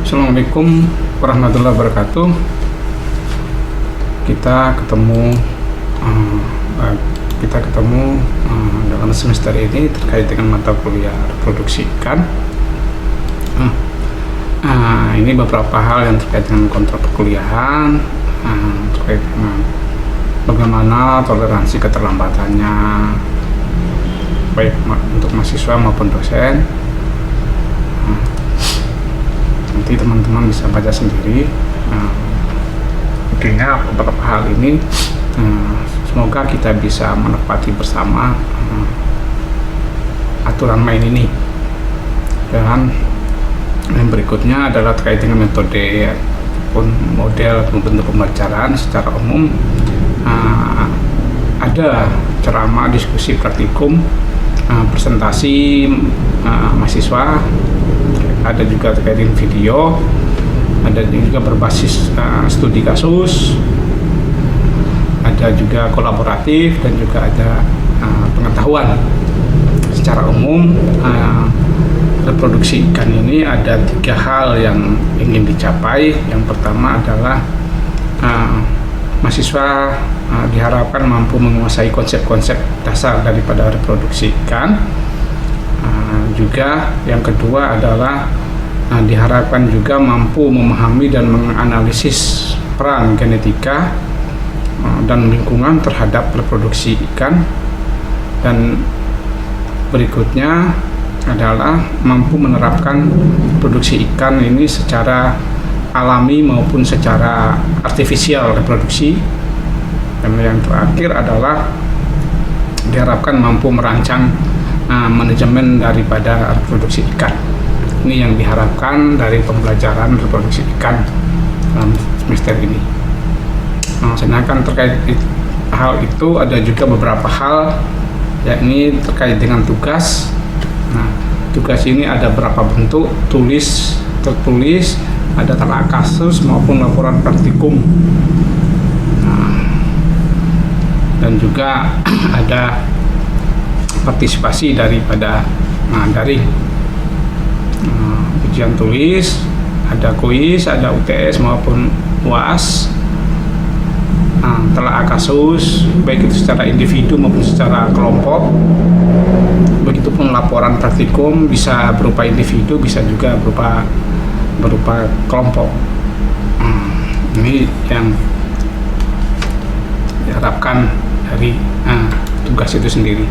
Assalamualaikum warahmatullahi wabarakatuh. Kita ketemu dalam semester ini terkait dengan mata kuliah reproduksi ikan. Ini beberapa hal yang terkait dengan kontrak perkuliahan, terkait dengan bagaimana toleransi keterlambatannya, baik untuk mahasiswa maupun dosen. Nanti teman-teman bisa baca sendiri. Intinya beberapa hal ini semoga kita bisa menepati bersama aturan main ini. Dan yang berikutnya adalah terkait dengan metode ataupun model bentuk pembelajaran secara umum. Ada ceramah, diskusi, praktikum, presentasi mahasiswa, ada juga terkait dengan video, ada juga berbasis studi kasus, ada juga kolaboratif, dan juga ada pengetahuan. Secara umum reproduksi ikan ini ada 3 hal yang ingin dicapai. Yang pertama adalah mahasiswa diharapkan mampu menguasai konsep-konsep dasar daripada reproduksi ikan. Juga yang kedua adalah diharapkan juga mampu memahami dan menganalisis peran genetika dan lingkungan terhadap reproduksi ikan. Dan berikutnya adalah mampu menerapkan produksi ikan ini secara alami maupun secara artifisial reproduksi. Dan yang terakhir adalah diharapkan mampu merancang manajemen daripada reproduksi ikan. Ini yang diharapkan dari pembelajaran reproduksi ikan dalam semester ini. Sedangkan terkait hal itu ada juga beberapa hal, yakni terkait dengan tugas. Tugas ini ada berapa bentuk: tulis, tertulis, ada telaah kasus maupun laporan praktikum. Dan juga ada partisipasi daripada daring. Ujian tulis, ada kuis, ada UTS maupun UAS, telaah kasus baik itu secara individu maupun secara kelompok. Begitupun laporan praktikum bisa berupa individu, bisa juga berupa kelompok. Ini yang diharapkan dari tugas itu sendiri.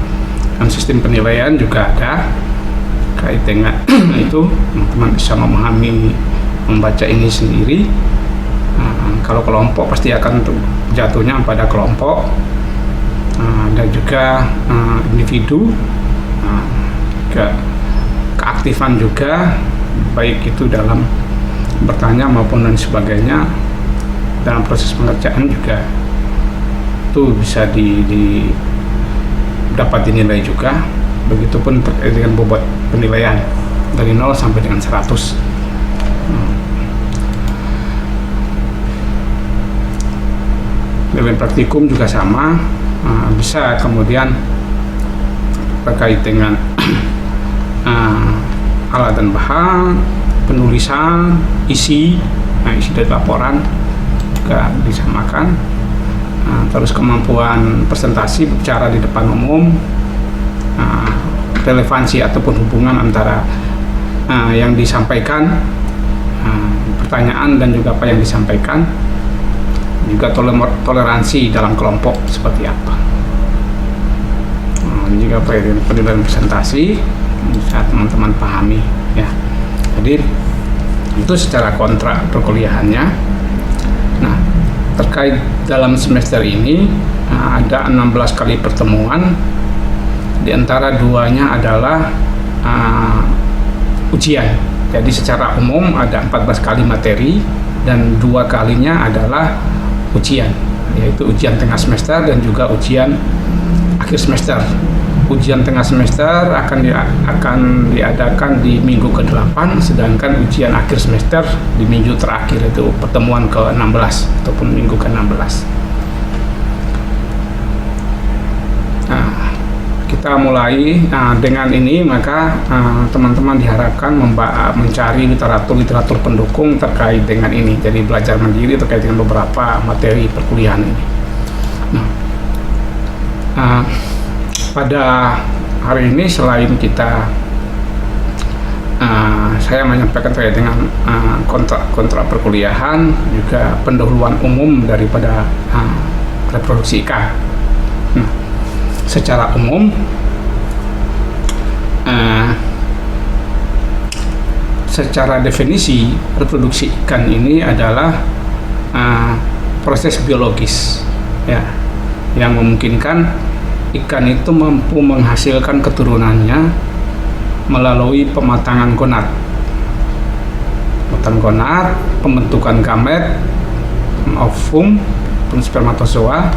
Dan sistem penilaian juga ada kait dengan itu. Teman-teman bisa memahami, membaca ini sendiri. Kalau kelompok pasti akan jatuhnya pada kelompok, dan juga individu, keaktifan juga, baik itu dalam bertanya maupun dan sebagainya. Dalam proses pengerjaan juga itu bisa dapat dinilai juga. Begitupun terkait dengan bobot penilaian dari 0 sampai dengan 100. Nilai praktikum juga sama. Bisa kemudian terkait dengan alat dan bahan, penulisan, isi dari laporan juga disamakan. Terus kemampuan presentasi, bicara di depan umum, relevansi ataupun hubungan antara yang disampaikan, pertanyaan dan juga apa yang disampaikan, juga toleransi dalam kelompok seperti apa. Ini juga penilaian presentasi bisa teman-teman pahami ya. Jadi itu secara kontrak perkuliahannya. Terkait dalam semester ini ada 16 kali pertemuan. Di antara 2-nya adalah ujian. Jadi secara umum ada 14 kali materi dan 2 kalinya adalah ujian, yaitu ujian tengah semester dan juga ujian akhir semester. Ujian tengah semester akan diadakan di minggu ke-8, sedangkan ujian akhir semester di minggu terakhir, itu pertemuan ke-16 ataupun minggu ke-16. kita mulai dengan ini, maka teman-teman diharapkan mencari literatur pendukung terkait dengan ini. Jadi belajar mandiri terkait dengan beberapa materi perkuliahan ini. Pada hari ini selain kita saya menyampaikan terkait dengan kontrak perkuliahan, juga pendahuluan umum daripada reproduksi ikan. Secara umum, secara definisi reproduksi ikan ini adalah proses biologis, ya, yang memungkinkan ikan itu mampu menghasilkan keturunannya melalui pematangan gonad, pembentukan gamet, ovum, dan spermatozoa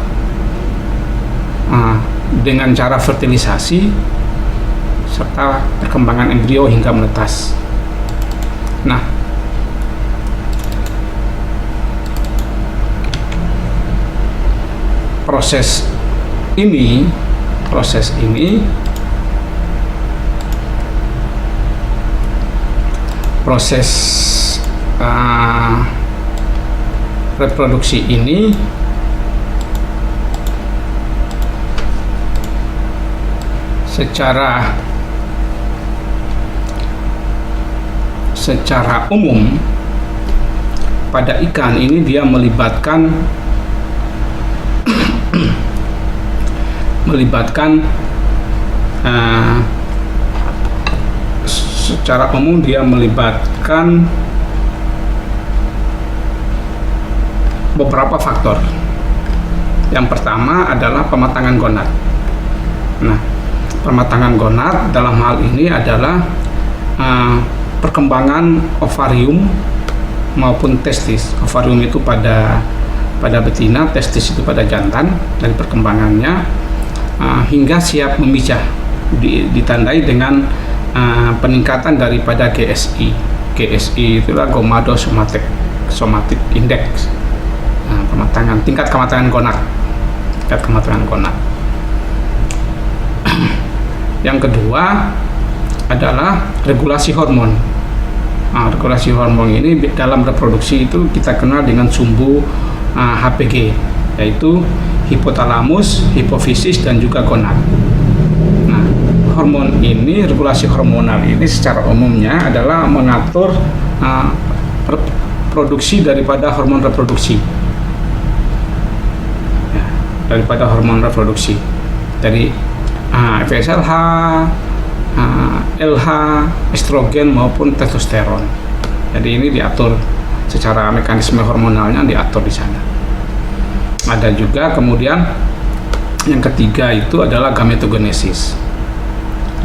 dengan cara fertilisasi serta perkembangan embrio hingga menetas. Nah, proses ini reproduksi ini secara umum pada ikan ini dia melibatkan secara umum dia melibatkan beberapa faktor. Yang pertama adalah pematangan gonad. Nah, pematangan gonad dalam hal ini adalah perkembangan ovarium maupun testis. Ovarium itu pada betina, testis itu pada jantan. Dari perkembangannya hingga siap memijah, ditandai dengan peningkatan daripada GSI. GSI itulah gonadosomatic index. Tingkat kematangan gonad. Yang kedua adalah regulasi hormon. Regulasi hormon ini dalam reproduksi itu kita kenal dengan sumbu HPG, yaitu hipotalamus, hipofisis, dan juga gonad. Nah, hormon ini, regulasi hormonal ini secara umumnya adalah mengatur produksi daripada hormon reproduksi. Dari FSLH, LH, estrogen maupun testosteron. Jadi ini diatur secara mekanisme hormonalnya, diatur di sana. Ada juga kemudian yang ketiga itu adalah gametogenesis.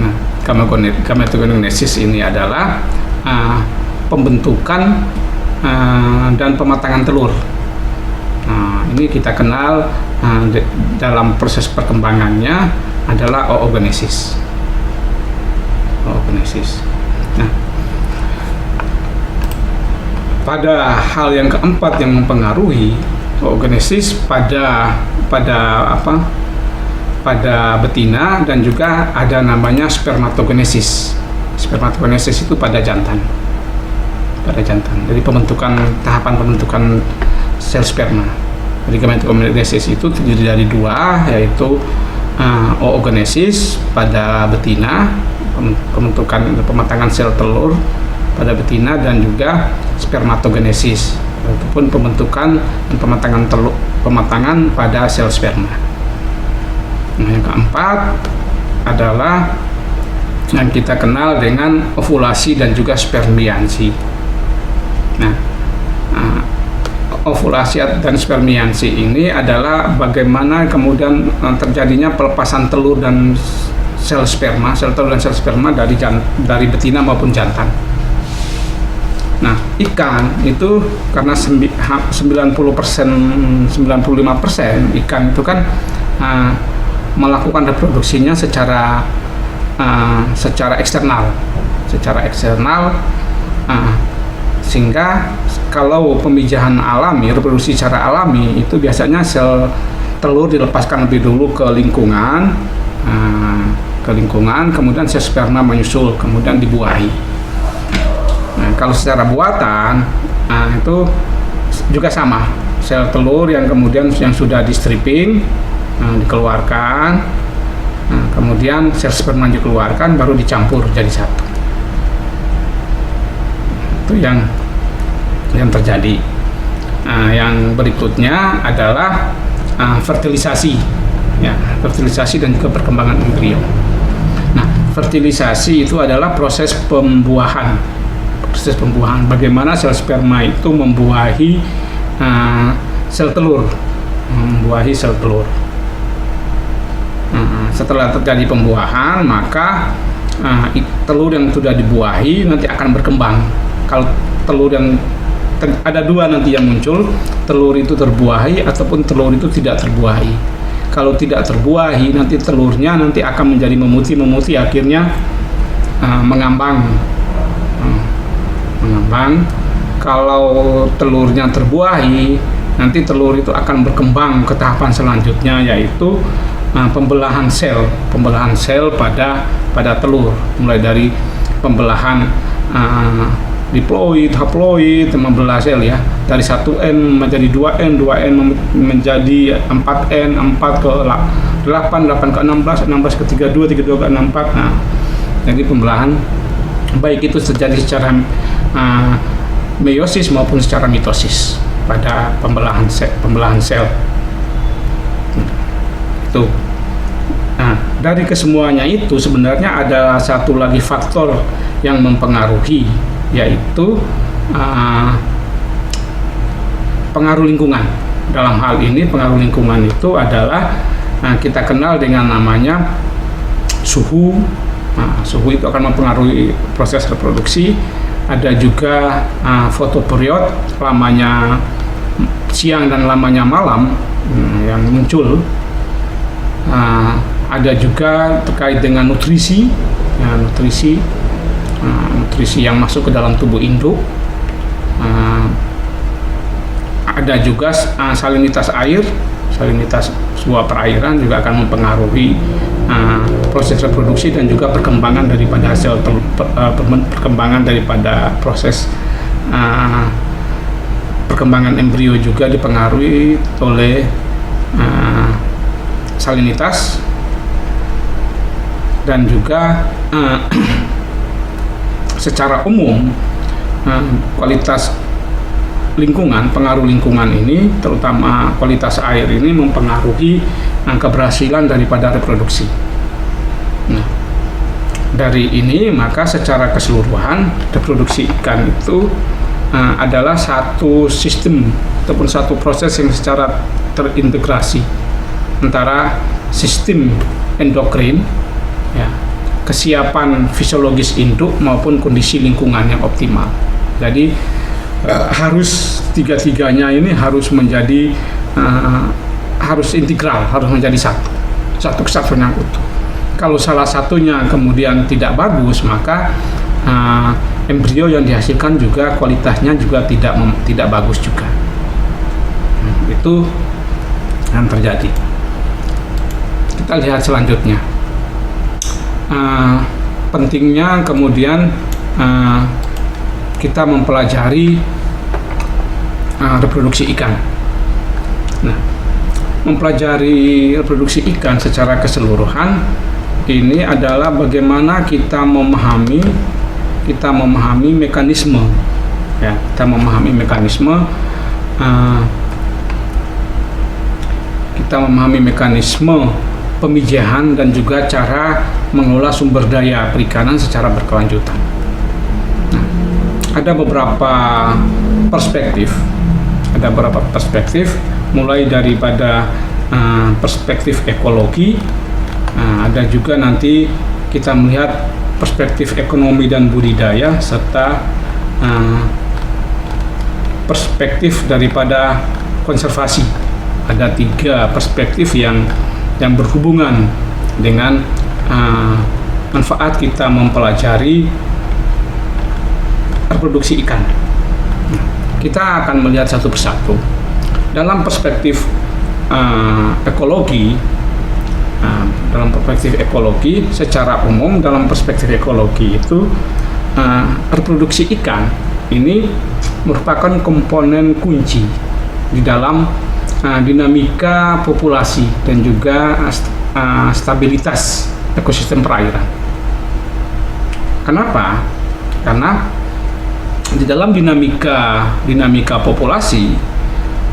Nah, gametogenesis ini adalah pembentukan dan pematangan telur. Nah, ini kita kenal dalam proses perkembangannya adalah oogenesis. Nah, pada hal yang keempat yang mempengaruhi oogenesis pada betina, dan juga ada namanya spermatogenesis. Spermatogenesis itu pada jantan. Jadi tahapan pembentukan sel sperma. Jadi gametogenesis itu terdiri dari dua, yaitu oogenesis pada betina, pematangan sel telur pada betina, dan juga spermatogenesis, ataupun pembentukan dan pematangan pada sel sperma. Nah, yang keempat adalah yang kita kenal dengan ovulasi dan juga spermiansi. Nah, ovulasi dan spermiansi ini adalah bagaimana kemudian terjadinya pelepasan telur dan sel telur dan sel sperma dari betina maupun jantan. Nah, ikan itu karena 95% ikan itu kan melakukan reproduksinya secara eksternal, sehingga kalau pemijahan alami, reproduksi secara alami itu biasanya sel telur dilepaskan lebih dulu ke lingkungan, ke lingkungan, kemudian sel sperma menyusul, kemudian dibuahi. Nah, kalau secara buatan, itu juga sama, sel telur yang kemudian yang sudah di stripping, dikeluarkan, kemudian sel sperma dikeluarkan, baru dicampur jadi satu. Itu yang terjadi. Yang berikutnya adalah fertilisasi, ya, fertilisasi dan juga perkembangan embrio. Nah, fertilisasi itu adalah proses pembuahan. Proses pembuahan, bagaimana sel sperma itu membuahi sel telur, setelah terjadi pembuahan, maka telur yang sudah dibuahi nanti akan berkembang. Kalau telur yang ada dua nanti yang muncul, telur itu terbuahi ataupun telur itu tidak terbuahi. Kalau tidak terbuahi, nanti telurnya nanti akan menjadi memutih, akhirnya mengambang. Kalau telurnya terbuahi, nanti telur itu akan berkembang ke tahapan selanjutnya, yaitu pembelahan sel pada telur, mulai dari pembelahan diploid, haploid, membelah sel, ya, dari 1N menjadi 2N, 2N menjadi 4N, 4 ke 8, 8 ke 16, 16 ke 32, 32 ke 64. Nah, jadi pembelahan baik itu terjadi secara meiosis maupun secara mitosis pada pembelahan sel. Itu. Nah, dari kesemuanya itu sebenarnya ada satu lagi faktor yang mempengaruhi, yaitu pengaruh lingkungan. Dalam hal ini pengaruh lingkungan itu adalah kita kenal dengan namanya suhu. Suhu itu akan mempengaruhi proses reproduksi. Ada juga fotoperiod, lamanya siang dan lamanya malam yang muncul. Ada juga terkait dengan nutrisi, nutrisi yang masuk ke dalam tubuh induk. Ada juga salinitas air, salinitas sebuah perairan juga akan mempengaruhi proses reproduksi dan juga perkembangan daripada hasil perkembangan daripada proses perkembangan embrio juga dipengaruhi oleh salinitas. Dan juga secara umum kualitas lingkungan, pengaruh lingkungan ini, terutama kualitas air ini mempengaruhi keberhasilan daripada reproduksi. Nah, dari ini maka secara keseluruhan reproduksi ikan itu adalah satu sistem ataupun satu proses yang secara terintegrasi antara sistem endokrin, ya, kesiapan fisiologis induk maupun kondisi lingkungan yang optimal. Jadi harus tiga-tiganya ini harus menjadi harus integral, harus menjadi satu kesatuan yang utuh. Kalau salah satunya kemudian tidak bagus, maka embrio yang dihasilkan juga kualitasnya juga tidak bagus juga. Itu yang terjadi. Kita lihat selanjutnya. Pentingnya kemudian kita mempelajari reproduksi ikan. Nah, mempelajari reproduksi ikan secara keseluruhan ini adalah bagaimana kita memahami mekanisme, ya, kita memahami mekanisme pemijahan dan juga cara mengelola sumber daya perikanan secara berkelanjutan. Nah, ada beberapa perspektif, mulai daripada perspektif ekologi, ada juga nanti kita melihat perspektif ekonomi dan budidaya, serta perspektif daripada konservasi. Ada 3 perspektif yang berhubungan dengan manfaat kita mempelajari reproduksi ikan. Kita akan melihat satu persatu. Dalam perspektif ekologi, dalam perspektif ekologi, secara umum dalam perspektif ekologi itu reproduksi ikan ini merupakan komponen kunci di dalam dinamika populasi dan juga stabilitas ekosistem perairan. Kenapa? Karena di dalam dinamika populasi,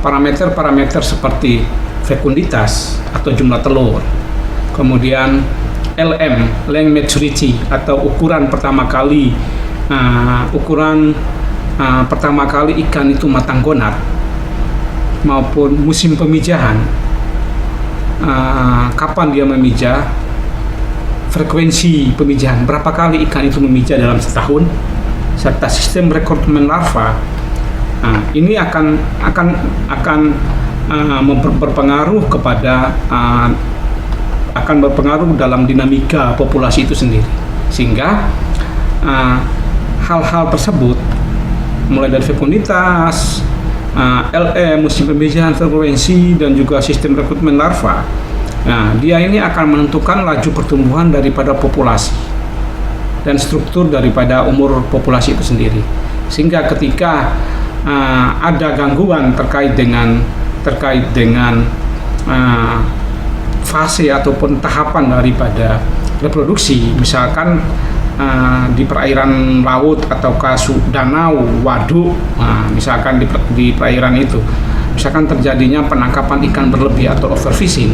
parameter-parameter seperti fekunditas atau jumlah telur, kemudian LM, length maturity atau ukuran pertama kali ikan itu matang gonat, maupun musim pemijahan, kapan dia memijah, frekuensi pemijahan, berapa kali ikan itu memijah dalam setahun, serta sistem rekrutmen larva, ini akan berpengaruh dalam dinamika populasi itu sendiri, sehingga hal-hal tersebut mulai dari fekunditas, LM, musim pemijahan, frekuensi, dan juga sistem rekrutmen larva. Nah, dia ini akan menentukan laju pertumbuhan daripada populasi dan struktur daripada umur populasi itu sendiri. Sehingga ketika ada gangguan terkait dengan fase ataupun tahapan daripada reproduksi, misalkan di perairan laut atau danau, waduk, misalkan di perairan itu, misalkan terjadinya penangkapan ikan berlebih atau overfishing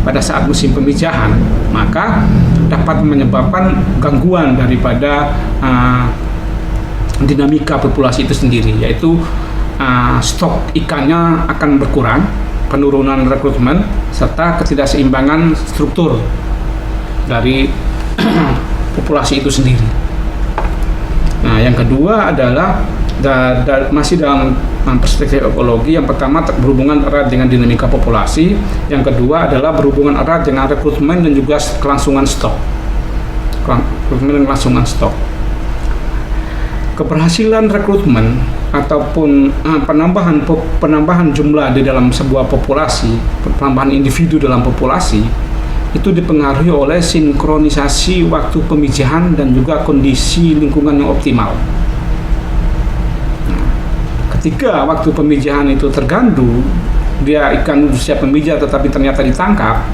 pada saat musim pemijahan, maka dapat menyebabkan gangguan daripada dinamika populasi itu sendiri, yaitu stok ikannya akan berkurang, penurunan rekrutmen, serta ketidakseimbangan struktur dari populasi itu sendiri. Nah, yang kedua adalah masih dalam perspektif ekologi. Yang pertama berhubungan erat dengan dinamika populasi, yang kedua adalah berhubungan erat dengan rekrutmen dan juga kelangsungan stok. Keberhasilan rekrutmen ataupun penambahan jumlah di dalam sebuah populasi, penambahan individu dalam populasi, itu dipengaruhi oleh sinkronisasi waktu pemijahan dan juga kondisi lingkungan yang optimal. Nah, ketika waktu pemijahan itu terganggu, dia ikan siap memijah tetapi ternyata ditangkap,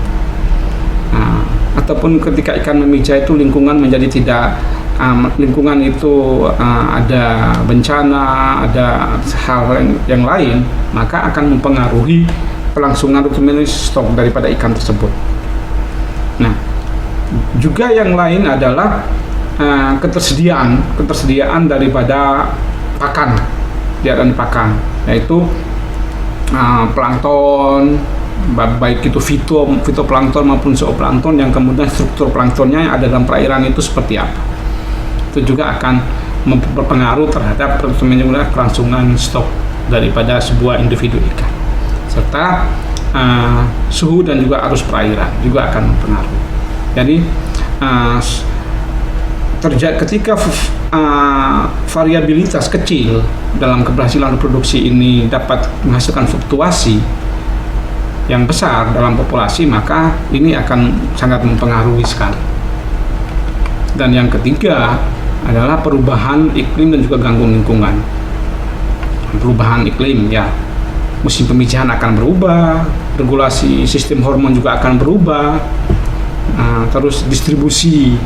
ataupun ketika ikan memijah itu lingkungan menjadi tidak lingkungan itu ada bencana, ada hal yang lain, maka akan mempengaruhi pelangsungan rekrutmen stok daripada ikan tersebut. Nah, juga yang lain adalah ketersediaan daripada pakan, yaitu plankton, baik itu fitoplankton maupun zooplankton, yang kemudian struktur planktonnya yang ada dalam perairan itu seperti apa. Itu juga akan berpengaruh terhadap kelangsungan stok daripada sebuah individu ikan, serta suhu dan juga arus perairan juga akan mempengaruhi. Jadi ketika variabilitas kecil dalam keberhasilan reproduksi ini dapat menghasilkan fluktuasi yang besar dalam populasi, maka ini akan sangat mempengaruhi sekali. Dan yang ketiga adalah perubahan iklim dan juga gangguan lingkungan. Perubahan iklim, ya, musim pemijahan akan berubah, regulasi sistem hormon juga akan berubah, terus distribusi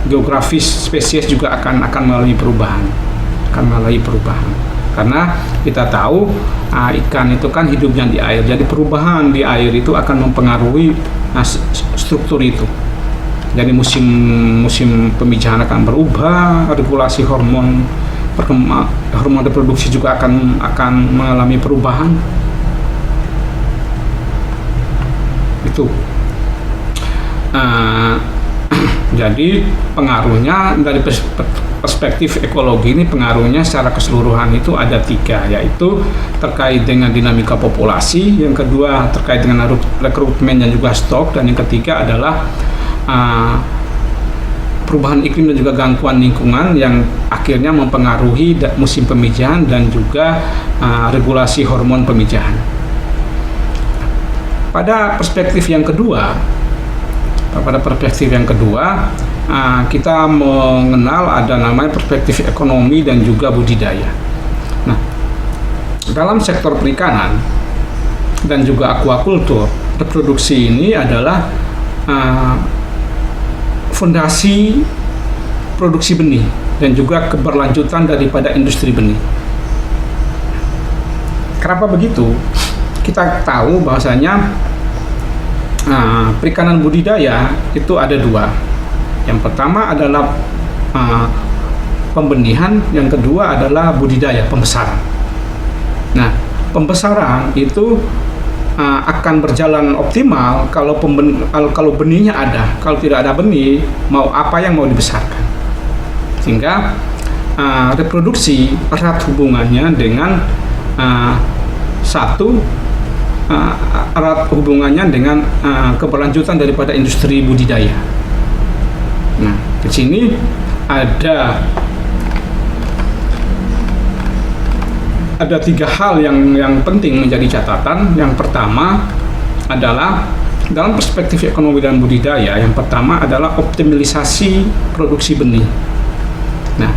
geografis spesies juga akan melalui perubahan, karena kita tahu ikan itu kan hidupnya di air, jadi perubahan di air itu akan mempengaruhi struktur itu. Jadi musim pemijahan akan berubah, regulasi hormon reproduksi juga akan mengalami perubahan. Itu jadi pengaruhnya dari perspektif ekologi ini, pengaruhnya secara keseluruhan itu ada 3, yaitu terkait dengan dinamika populasi, yang kedua terkait dengan rekrutmen dan juga stok, dan yang ketiga adalah perubahan iklim dan juga gangguan lingkungan yang akhirnya mempengaruhi musim pemijahan dan juga regulasi hormon pemijahan. Pada perspektif yang kedua, Pada perspektif yang kedua, kita mengenal ada namanya perspektif ekonomi dan juga budidaya. Nah, dalam sektor perikanan dan juga aquaculture, reproduksi ini adalah fondasi produksi benih dan juga keberlanjutan daripada industri benih. Kenapa begitu? Kita tahu bahwasanya perikanan budidaya itu ada dua. Yang pertama adalah pembenihan, yang kedua adalah budidaya, pembesaran. Nah, pembesaran itu akan berjalan optimal kalau benihnya ada. Kalau tidak ada benih, mau apa yang mau dibesarkan. Sehingga reproduksi erat hubungannya dengan erat hubungannya dengan keberlanjutan daripada industri budidaya. Nah, di sini ada tiga hal yang penting menjadi catatan. Yang pertama adalah dalam perspektif ekonomi dan budidaya, yang pertama adalah optimalisasi produksi benih. Nah,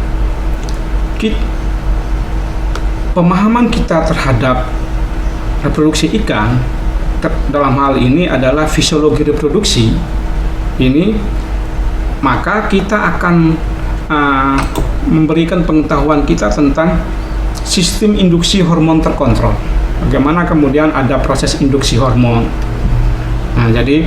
pemahaman kita terhadap reproduksi ikan dalam hal ini adalah fisiologi reproduksi ini, maka kita akan memberikan pengetahuan kita tentang sistem induksi hormon terkontrol. Bagaimana kemudian ada proses induksi hormon. Nah, jadi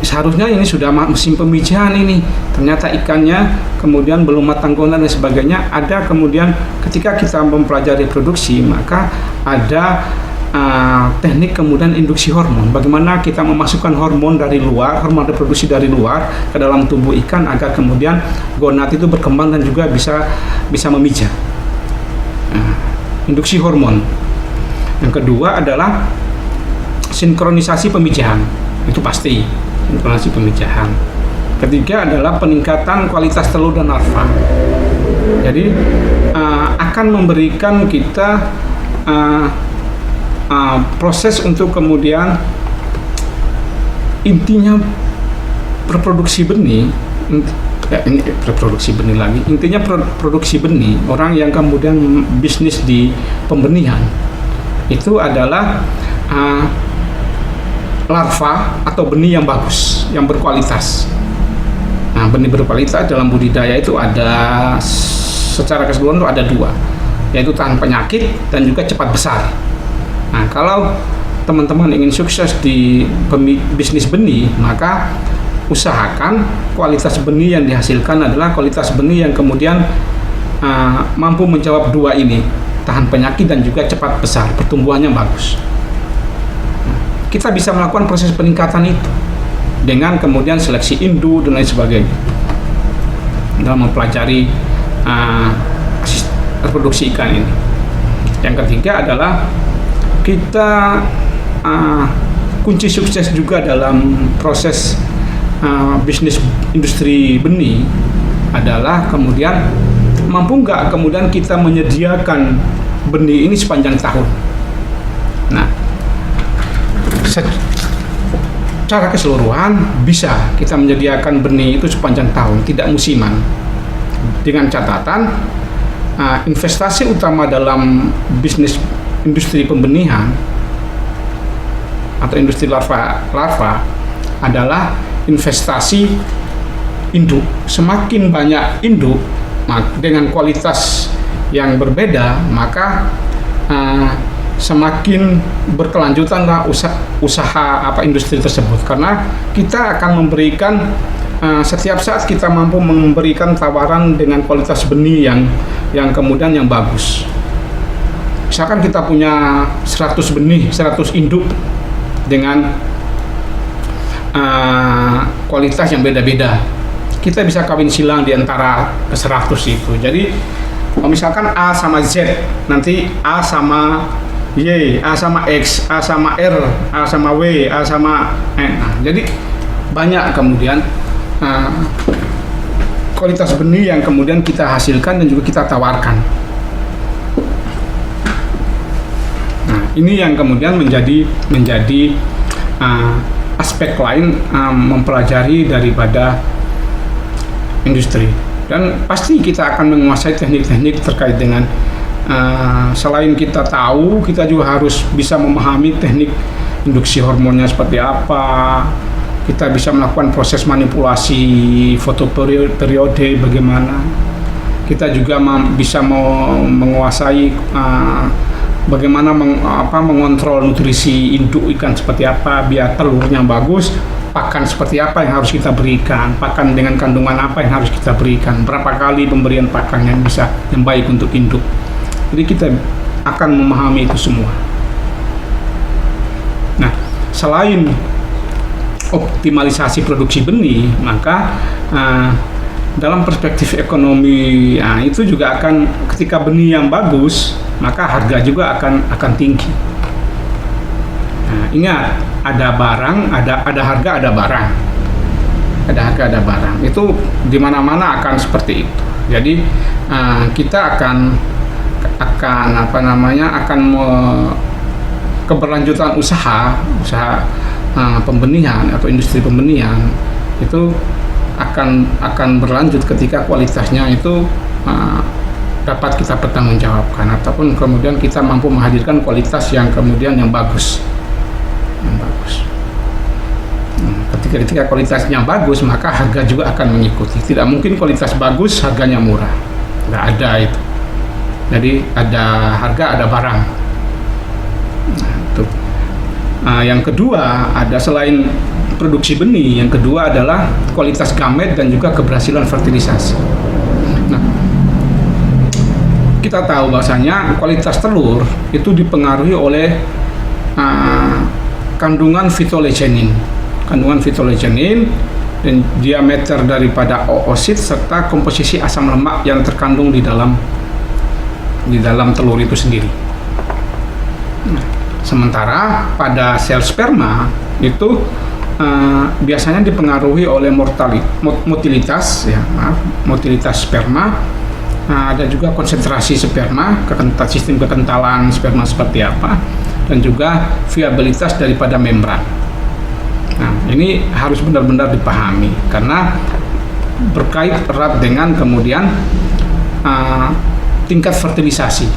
seharusnya ini sudah musim pemijahan ini. Ternyata ikannya kemudian belum matang gonan dan sebagainya. Ada kemudian ketika kita mempelajari reproduksi, maka ada teknik kemudian induksi hormon. Bagaimana kita memasukkan hormon dari luar, hormon reproduksi dari luar ke dalam tubuh ikan agar kemudian gonad itu berkembang dan juga bisa memijah. Induksi hormon. Yang kedua adalah sinkronisasi pemijahan. Itu pasti sinkronisasi pemijahan. Ketiga adalah peningkatan kualitas telur dan larva. Jadi akan memberikan kita proses untuk kemudian intinya reproduksi benih. Ini reproduksi benih lagi. Intinya produksi benih, orang yang kemudian bisnis di pembenihan itu adalah larva atau benih yang bagus, yang berkualitas. Nah, benih berkualitas dalam budidaya itu ada secara keseluruhan itu ada dua, yaitu tahan penyakit dan juga cepat besar. Nah, kalau teman-teman ingin sukses di bisnis benih, maka usahakan kualitas benih yang dihasilkan adalah kualitas benih yang kemudian mampu menjawab dua ini, tahan penyakit dan juga cepat besar, pertumbuhannya bagus. Kita bisa melakukan proses peningkatan itu dengan kemudian seleksi induk dan lain sebagainya dalam mempelajari reproduksi ikan ini. Yang ketiga adalah kita kunci sukses juga dalam proses bisnis industri benih adalah kemudian mampu nggak kemudian kita menyediakan benih ini sepanjang tahun. Nah, secara keseluruhan bisa kita menyediakan benih itu sepanjang tahun, tidak musiman. Dengan catatan investasi utama dalam bisnis industri pembenihan atau industri larva adalah investasi induk. Semakin banyak induk dengan kualitas yang berbeda, maka semakin berkelanjutanlah usaha industri tersebut, karena kita akan memberikan setiap saat kita mampu memberikan tawaran dengan kualitas benih yang kemudian yang bagus. Misalkan kita punya 100 benih, 100 induk dengan kualitas yang beda-beda, kita bisa kawin silang di antara 100 itu. Jadi misalkan A sama Z, nanti A sama Y, A sama X, A sama R, A sama W, A sama N. Jadi banyak kemudian kualitas benih yang kemudian kita hasilkan dan juga kita tawarkan. Nah, ini yang kemudian menjadi aspek lain mempelajari daripada industri. Dan pasti kita akan menguasai teknik-teknik terkait dengan selain kita tahu, kita juga harus bisa memahami teknik induksi hormonnya seperti apa. Kita bisa melakukan proses manipulasi fotoperiode bagaimana. Kita juga bisa menguasai bagaimana mengontrol nutrisi induk ikan seperti apa biar telurnya bagus. Pakan seperti apa yang harus kita berikan, pakan dengan kandungan apa yang harus kita berikan, berapa kali pemberian pakan yang baik untuk induk. Jadi kita akan memahami itu semua. Nah, selain optimalisasi produksi benih, maka dalam perspektif ekonomi itu juga akan, ketika benih yang bagus, maka harga juga akan tinggi. Nah, ingat, ada barang, ada harga, ada barang. Ada harga, ada barang. Itu di mana-mana akan seperti itu. Jadi kita akan keberlanjutan usaha pembenihan atau industri pembenihan itu akan berlanjut ketika kualitasnya itu dapat kita pertanggungjawabkan, ataupun kemudian kita mampu menghadirkan kualitas yang bagus. Ketika kualitasnya bagus, maka harga juga akan mengikuti. Tidak mungkin kualitas bagus harganya murah, nggak ada itu. Jadi ada harga, ada barang. Yang kedua, ada selain produksi benih, yang kedua adalah kualitas gamet dan juga keberhasilan fertilisasi. Nah, kita tahu bahwasanya kualitas telur itu dipengaruhi oleh kandungan phytolecinin dan diameter daripada oosit serta komposisi asam lemak yang terkandung di dalam telur itu sendiri. Nah, sementara pada sel sperma itu biasanya dipengaruhi oleh motilitas sperma, ada juga konsentrasi sperma, sistem kekentalan sperma seperti apa, dan juga viabilitas daripada membran. Nah, ini harus benar-benar dipahami karena berkait erat dengan kemudian tingkat fertilisasi,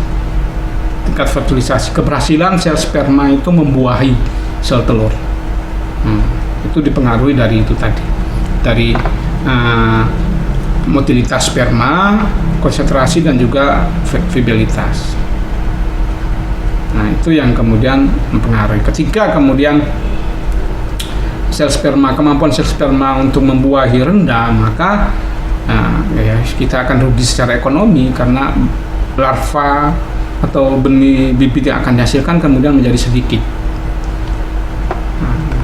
keberhasilan sel sperma itu membuahi sel telur. Itu dipengaruhi dari itu tadi, dari motilitas sperma, konsentrasi dan juga viabilitas. Nah, itu yang kemudian mempengaruhi. Ketika kemudian kemampuan sel sperma untuk membuahi rendah, maka kita akan rugi secara ekonomi karena larva atau benih bibit yang akan dihasilkan kemudian menjadi sedikit.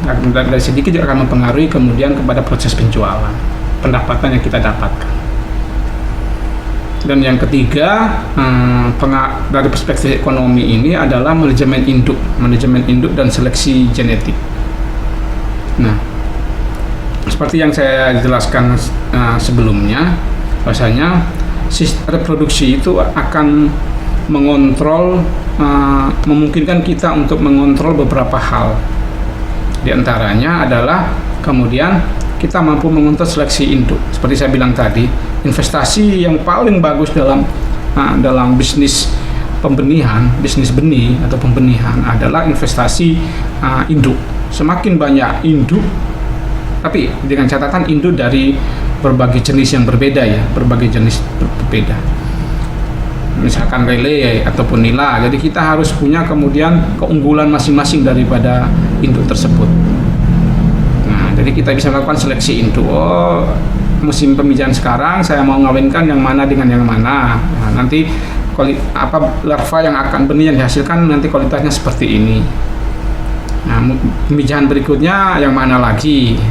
Dari sedikit juga akan mempengaruhi kemudian kepada proses penjualan, pendapatan yang kita dapatkan. Dan yang ketiga, dari perspektif ekonomi ini adalah manajemen induk dan seleksi genetik. Nah, seperti yang saya jelaskan sebelumnya, bahwasanya sistem reproduksi itu akan mengontrol, memungkinkan kita untuk mengontrol beberapa hal. Di antaranya adalah kemudian kita mampu mengontrol seleksi induk. Seperti saya bilang tadi, investasi yang paling bagus dalam bisnis bisnis benih atau pembenihan adalah investasi induk. Semakin banyak induk, tapi dengan catatan induk dari berbagai jenis yang berbeda ya, berbagai jenis berbeda. Misalkan lele ataupun nila, jadi kita harus punya kemudian keunggulan masing-masing daripada induk tersebut. Nah, jadi kita bisa melakukan seleksi induk. Oh, musim pemijahan sekarang saya mau ngawinkan yang mana dengan yang mana. Nah, nanti larva yang akan benih yang dihasilkan nanti kualitasnya seperti ini. Nah, pemijahan berikutnya yang mana lagi?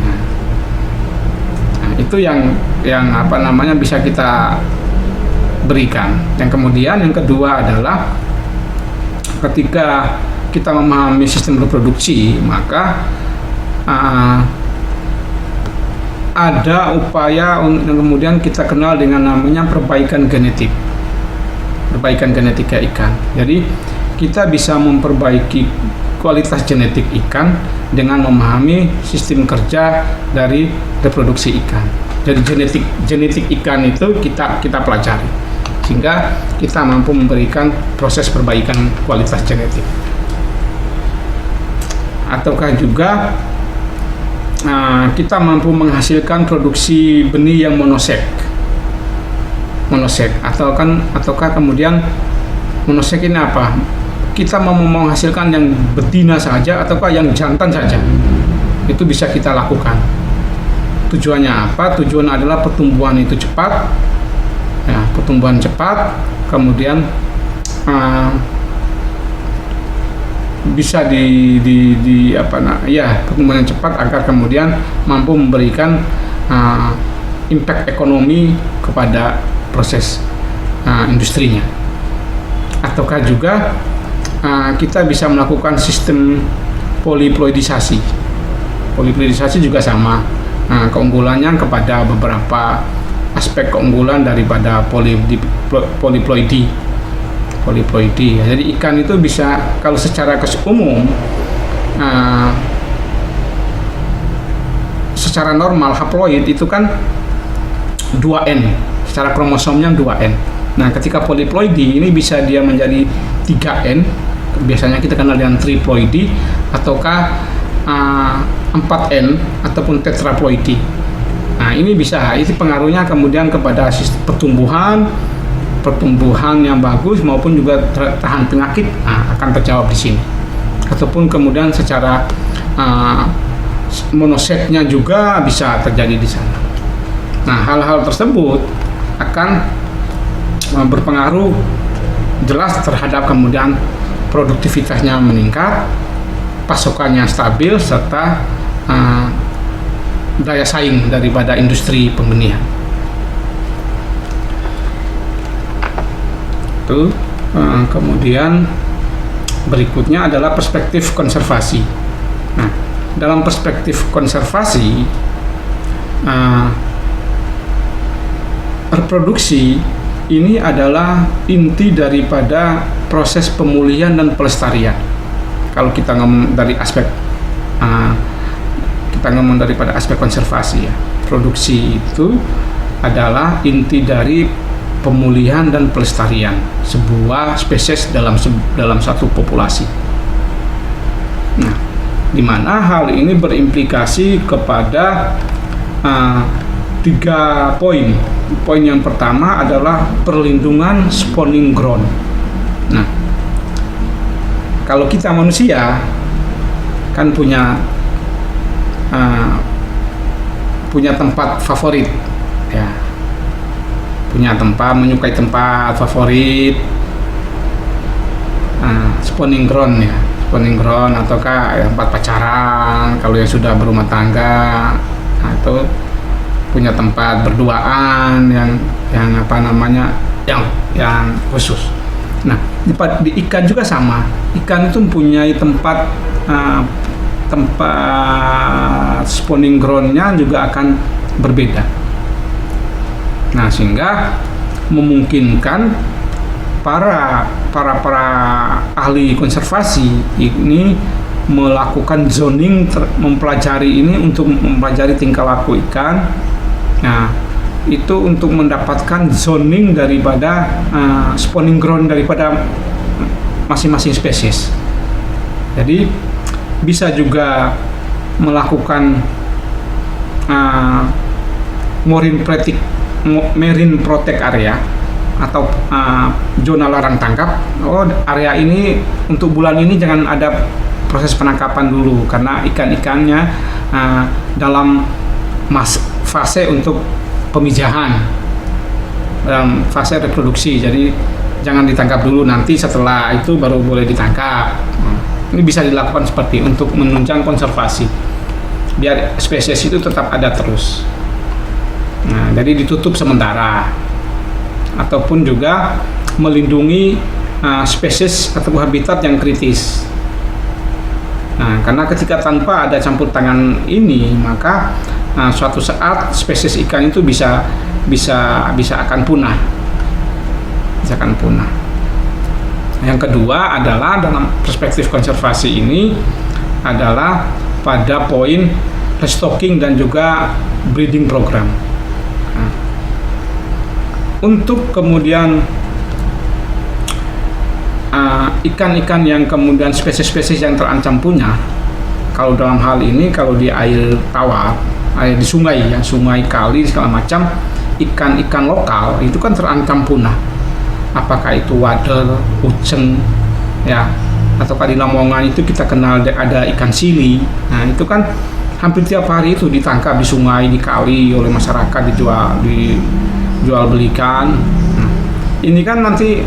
Nah, itu yang bisa kita berikan. Yang kemudian yang kedua adalah ketika kita memahami sistem reproduksi, maka ada upaya yang kemudian kita kenal dengan namanya perbaikan genetika ikan. Jadi kita bisa memperbaiki kualitas genetik ikan dengan memahami sistem kerja dari reproduksi ikan. Jadi genetik ikan itu kita pelajari sehingga kita mampu memberikan proses perbaikan kualitas genetik. Ataukah juga kita mampu menghasilkan produksi benih yang monosek, ataukah kemudian monosek ini apa? Kita mau menghasilkan yang betina saja ataukah yang jantan saja, itu bisa kita lakukan. Tujuannya apa? Tujuan adalah pertumbuhan itu cepat, ya, pertumbuhan cepat, kemudian bisa pertumbuhan cepat agar kemudian mampu memberikan impact ekonomi kepada proses industrinya. Ataukah juga kita bisa melakukan sistem poliploidisasi. Poliploidisasi juga sama, keunggulannya kepada beberapa aspek keunggulan daripada poliploidi. Jadi ikan itu bisa, kalau secara umum secara normal haploid itu kan 2N, secara kromosomnya 2N. Nah, ketika poliploidi ini bisa dia menjadi 3N, biasanya kita kenal dengan triploidi, ataukah 4N ataupun tetraploidi. Nah, ini bisa, itu pengaruhnya kemudian kepada sistem pertumbuhan yang bagus maupun juga tahan penyakit akan terjawab di sini. Ataupun kemudian secara monosetnya juga bisa terjadi di sana. Nah, hal-hal tersebut akan berpengaruh jelas terhadap kemudian produktivitasnya meningkat, pasokannya stabil, serta daya saing daripada industri pembenihan. Kemudian berikutnya adalah perspektif konservasi. Nah, dalam perspektif konservasi, reproduksi ini adalah inti daripada proses pemulihan dan pelestarian. Kalau kita ngomong dari aspek daripada aspek konservasi, ya, produksi itu adalah inti dari pemulihan dan pelestarian sebuah spesies dalam satu populasi. Nah, di mana hal ini berimplikasi kepada 3 poin. Poin yang pertama adalah perlindungan spawning ground. Nah, kalau kita manusia kan punya tempat favorit, ya, menyukai tempat favorit, spawning ground ataukah tempat pacaran kalau yang sudah berumah tangga, atau punya tempat berduaan yang khusus. Nah, di ikan juga sama. Ikan itu mempunyai tempat spawning ground-nya juga akan berbeda. Nah, sehingga memungkinkan para ahli konservasi ini melakukan zoning, mempelajari ini untuk mempelajari tingkah laku ikan. Nah, itu untuk mendapatkan zoning daripada spawning ground daripada masing-masing spesies. Jadi bisa juga melakukan marine protect area atau zona larang tangkap. Area ini untuk bulan ini jangan ada proses penangkapan dulu karena ikan-ikannya dalam fase untuk pemijahan, dalam fase reproduksi. Jadi jangan ditangkap dulu, nanti setelah itu baru boleh ditangkap. Ini bisa dilakukan seperti untuk menunjang konservasi biar spesies itu tetap ada terus. Nah, jadi ditutup sementara ataupun juga melindungi spesies atau habitat yang kritis. Nah, karena ketika tanpa ada campur tangan ini, maka suatu saat spesies ikan itu bisa akan punah. Yang kedua adalah dalam perspektif konservasi ini adalah pada poin restocking dan juga breeding program. Nah, untuk kemudian ikan-ikan yang kemudian spesies-spesies yang terancam punah, kalau dalam hal ini kalau di air tawar, air di sungai, yang sungai, kali segala macam, ikan-ikan lokal itu kan terancam punah. Apakah itu wader, uceng, ya, ataukah di Lamongan itu kita kenal ada ikan sili. Nah itu kan hampir tiap hari itu ditangkap di sungai, di kali oleh masyarakat, dijual belikan. Nah, ini kan nanti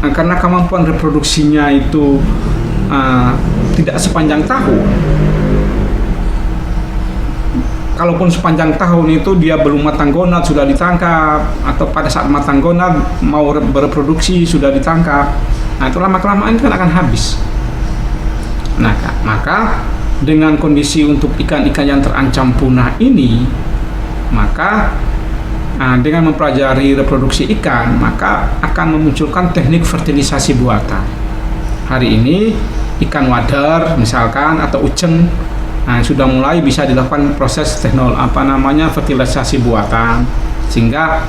karena kemampuan reproduksinya itu tidak sepanjang tahun. Kalaupun sepanjang tahun itu dia belum matang gonad sudah ditangkap, atau pada saat matang gonad mau bereproduksi sudah ditangkap. Nah itu lama-kelamaan kan akan habis. Nah maka dengan kondisi untuk ikan-ikan yang terancam punah ini, maka dengan mempelajari reproduksi ikan, maka akan memunculkan teknik fertilisasi buatan. Hari ini ikan wader misalkan atau uceng, sudah mulai bisa dilakukan proses fertilisasi buatan, sehingga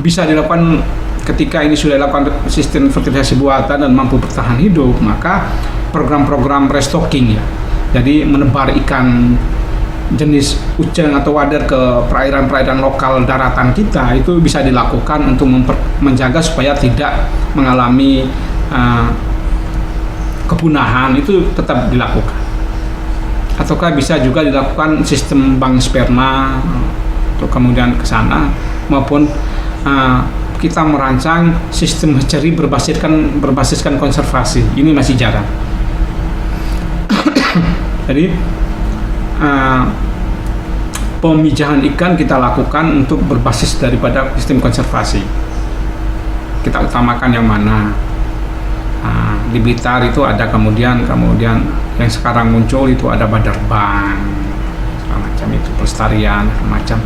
bisa dilakukan. Ketika ini sudah dilakukan sistem fertilisasi buatan dan mampu bertahan hidup, maka program-program restocking, ya, jadi menebar ikan jenis uceng atau wader ke perairan-perairan lokal daratan kita, itu bisa dilakukan untuk menjaga supaya tidak mengalami kepunahan, itu tetap dilakukan. Ataukah bisa juga dilakukan sistem bank sperma untuk kemudian ke sana, maupun kita merancang sistem hatchery berbasiskan konservasi. Ini masih jarang. Jadi pemijahan ikan kita lakukan untuk berbasis daripada sistem konservasi. Kita utamakan yang mana? Di Blitar itu ada kemudian yang sekarang muncul itu ada badarbang, segala macam itu, pelestarian macam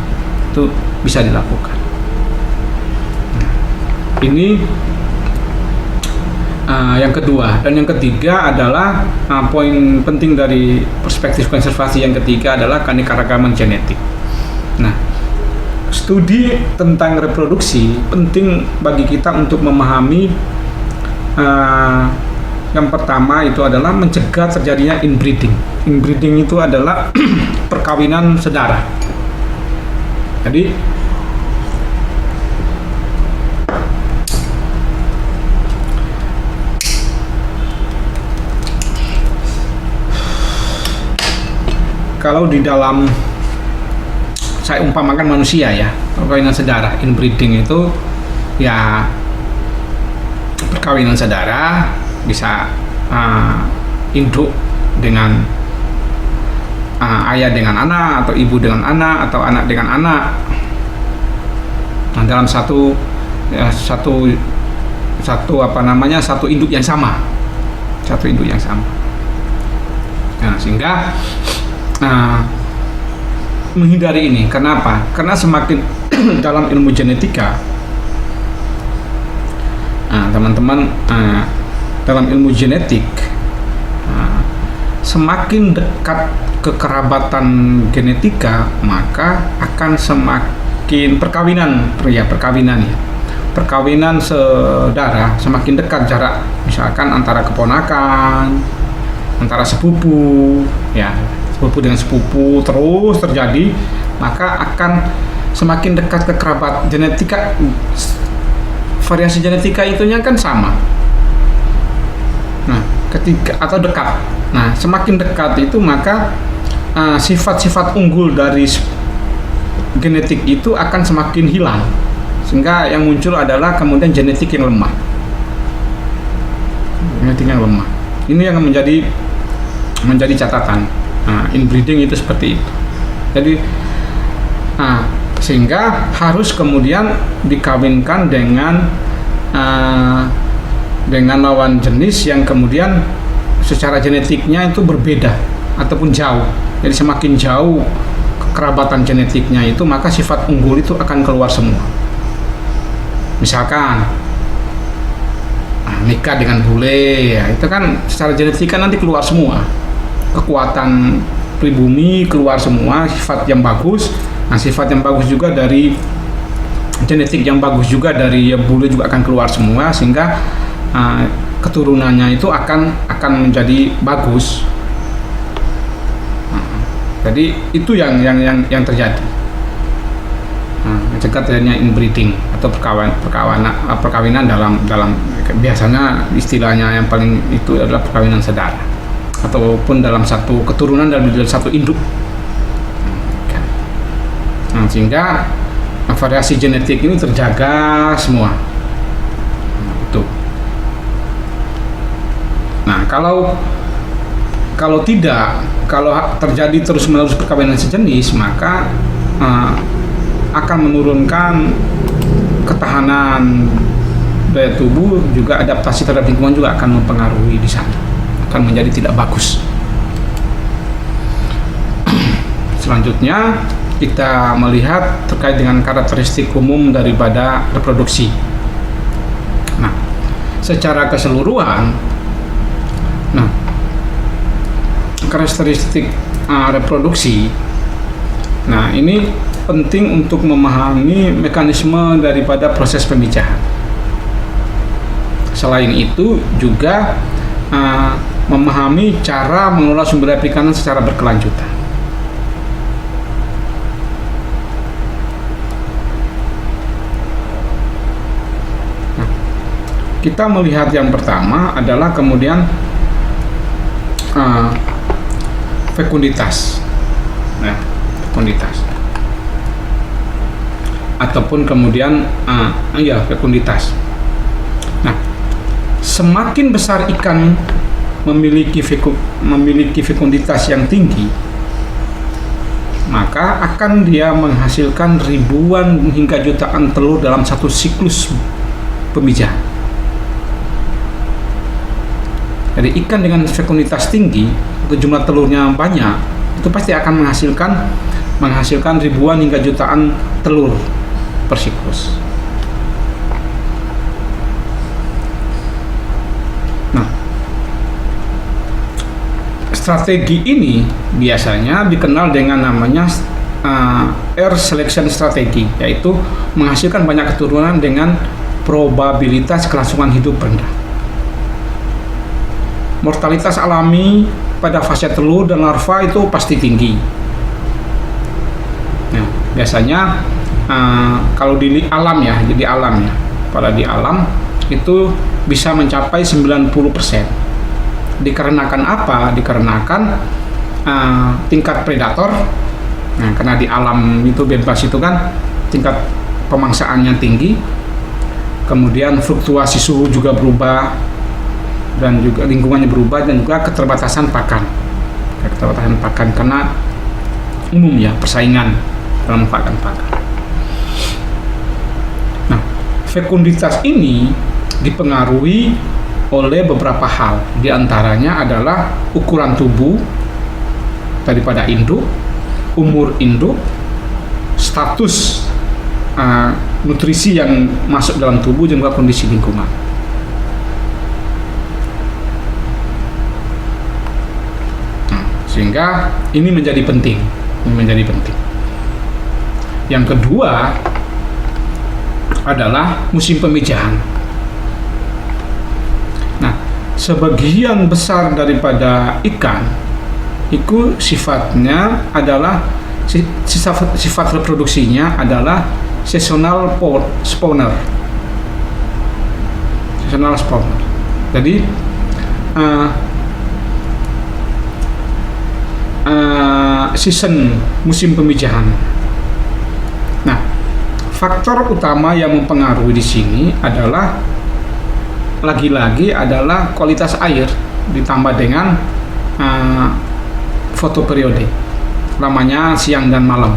itu bisa dilakukan. Ini yang kedua. Dan yang ketiga adalah poin penting dari perspektif konservasi yang ketiga adalah keanekaragaman genetik. Nah, studi tentang reproduksi penting bagi kita untuk memahami yang pertama itu adalah mencegah terjadinya inbreeding. Inbreeding itu adalah perkawinan sedara. Jadi kalau di dalam, saya umpamakan manusia, ya, perkawinan sedara, inbreeding itu ya perkawinan sedara, bisa induk dengan ayah dengan anak, atau ibu dengan anak, atau anak dengan anak. Nah, dalam satu induk yang sama, Nah, sehingga menghindari ini. Kenapa? Karena semakin dalam ilmu genetika, teman-teman, dalam ilmu genetik, semakin dekat kekerabatan genetika, maka akan semakin perkawinan sedara semakin dekat jarak, misalkan antara keponakan, antara sepupu, ya, sepupu dengan sepupu terus terjadi, maka akan semakin dekat ke kerabat genetika. Variasi genetika itunya kan sama. Nah, atau dekat. Nah, semakin dekat itu maka sifat-sifat unggul dari genetik itu akan semakin hilang, sehingga yang muncul adalah kemudian genetik yang lemah. Ini yang menjadi catatan. Inbreeding itu seperti itu. Jadi sehingga harus kemudian dikawinkan dengan lawan jenis yang kemudian secara genetiknya itu berbeda ataupun jauh. Jadi semakin jauh kekerabatan genetiknya itu, maka sifat unggul itu akan keluar semua. Misalkan nikah dengan bule, ya itu kan secara genetika nanti keluar semua, kekuatan pribumi keluar semua, sifat yang bagus. Nah, sifat yang bagus juga dari genetik yang bagus juga dari bule juga akan keluar semua, sehingga keturunannya itu akan menjadi bagus. Jadi itu yang terjadi. Mencegah terjadinya inbreeding atau perkawinan dalam biasanya istilahnya yang paling itu adalah perkawinan saudara ataupun dalam satu keturunan dalam satu induk. Sehingga variasi genetik ini terjaga semua. Itu. Nah, kalau tidak, kalau terjadi terus-menerus perkawinan sejenis, maka akan menurunkan ketahanan daya tubuh, juga adaptasi terhadap lingkungan juga akan mempengaruhi di sana, akan menjadi tidak bagus. Selanjutnya kita melihat terkait dengan karakteristik umum daripada reproduksi. Nah, secara keseluruhan, karakteristik reproduksi, nah ini penting untuk memahami mekanisme daripada proses pemijahan. Selain itu juga memahami cara mengelola sumber daya perikanan secara berkelanjutan. Nah, kita melihat yang pertama adalah kemudian fekunditas. Nah, fekunditas ataupun kemudian fekunditas. Nah, semakin besar ikan memiliki fekunditas yang tinggi, maka akan dia menghasilkan ribuan hingga jutaan telur dalam satu siklus pemijahan. Jadi ikan dengan fekunditas tinggi atau jumlah telurnya banyak, itu pasti akan menghasilkan ribuan hingga jutaan telur per siklus. Nah, strategi ini biasanya dikenal dengan namanya air selection strategy, yaitu menghasilkan banyak keturunan dengan probabilitas kelangsungan hidup rendah. Mortalitas alami pada fase telur dan larva itu pasti tinggi. Nah, biasanya kalau di alam ya, pada di alam itu bisa mencapai 90%. Dikarenakan apa? Dikarenakan tingkat predator. Nah, karena di alam itu bebas itu kan tingkat pemangsaannya tinggi, kemudian fluktuasi suhu juga berubah, dan juga lingkungannya berubah, dan juga keterbatasan pakan karena umum ya, persaingan dalam pakan. Nah, fekunditas ini dipengaruhi oleh beberapa hal, diantaranya adalah ukuran tubuh daripada induk, umur induk, status nutrisi yang masuk dalam tubuh, dan juga kondisi lingkungan. Sehingga ini menjadi penting. Yang kedua adalah musim pemijahan. Nah, sebagian besar daripada ikan itu sifatnya adalah sifat reproduksinya adalah seasonal spawner. Jadi season, musim pemijahan. Nah, faktor utama yang mempengaruhi di sini adalah lagi-lagi adalah kualitas air ditambah dengan fotoperiode, lamanya siang dan malam.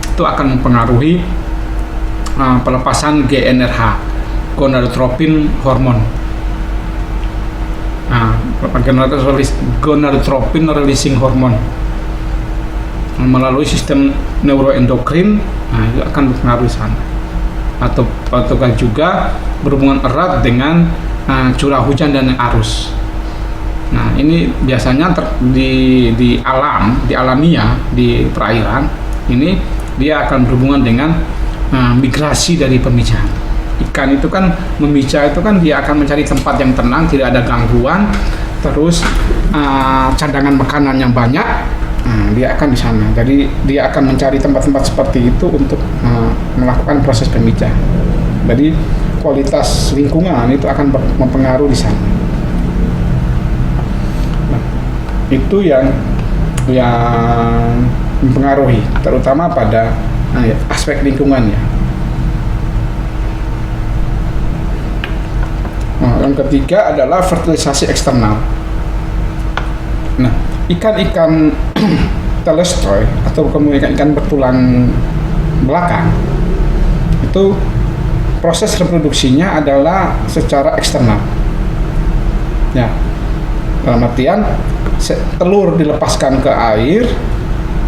Itu akan mempengaruhi pelepasan GnRH, gonadotropin hormon. Nah, gonadotropin releasing hormone melalui sistem neuroendokrin, nah itu akan berpengaruh di sana. ataukah juga berhubungan erat dengan curah hujan dan arus. Nah, ini biasanya di alamiah di perairan ini dia akan berhubungan dengan migrasi dari pemijahan. Ikan itu kan memijah itu kan dia akan mencari tempat yang tenang, tidak ada gangguan, terus cadangan makanan yang banyak, dia akan di sana. Jadi dia akan mencari tempat-tempat seperti itu untuk melakukan proses pemijah. Jadi kualitas lingkungan itu akan mempengaruhi di sana. Nah, itu yang mempengaruhi, terutama pada aspek lingkungan ya. Yang ketiga adalah fertilisasi eksternal. Nah, ikan-ikan telestroy atau kemudian ikan bertulang belakang itu proses reproduksinya adalah secara eksternal. Ya, dalam artian telur dilepaskan ke air,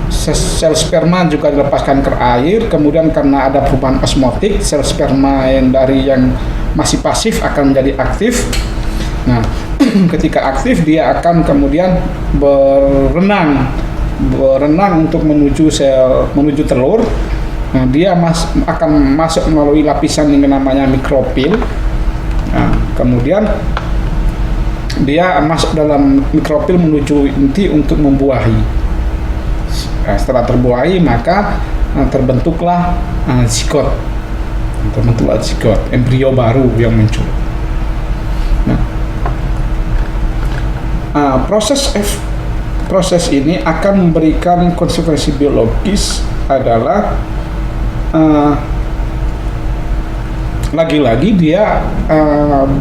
sel sperma juga dilepaskan ke air, kemudian karena ada perubahan osmotik, sel sperma yang masih pasif akan menjadi aktif. Nah, ketika aktif dia akan kemudian berenang untuk menuju telur. Nah, dia akan masuk melalui lapisan yang namanya mikrofil. Nah, kemudian dia masuk dalam mikrofil menuju inti untuk membuahi. Nah, setelah terbuahi maka terbentuklah zigot. Embrio baru yang muncul. Nah, proses ini akan memberikan konsekuensi biologis adalah lagi-lagi dia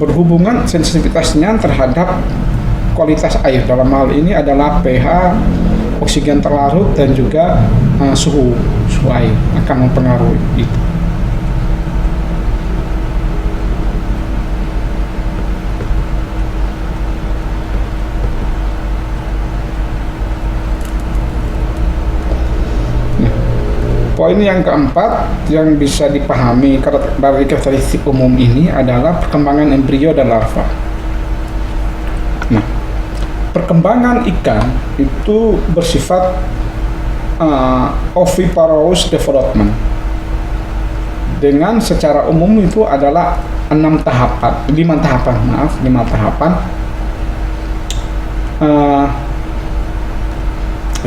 berhubungan sensitivitasnya terhadap kualitas air. Dalam hal ini adalah pH, oksigen terlarut dan juga suhu air akan mempengaruhi itu. Poin yang keempat yang bisa dipahami dari karakteristik umum ini adalah perkembangan embrio dan larva. Nah, perkembangan ikan itu bersifat oviparous development. Dengan secara umum itu adalah 5 tahapan.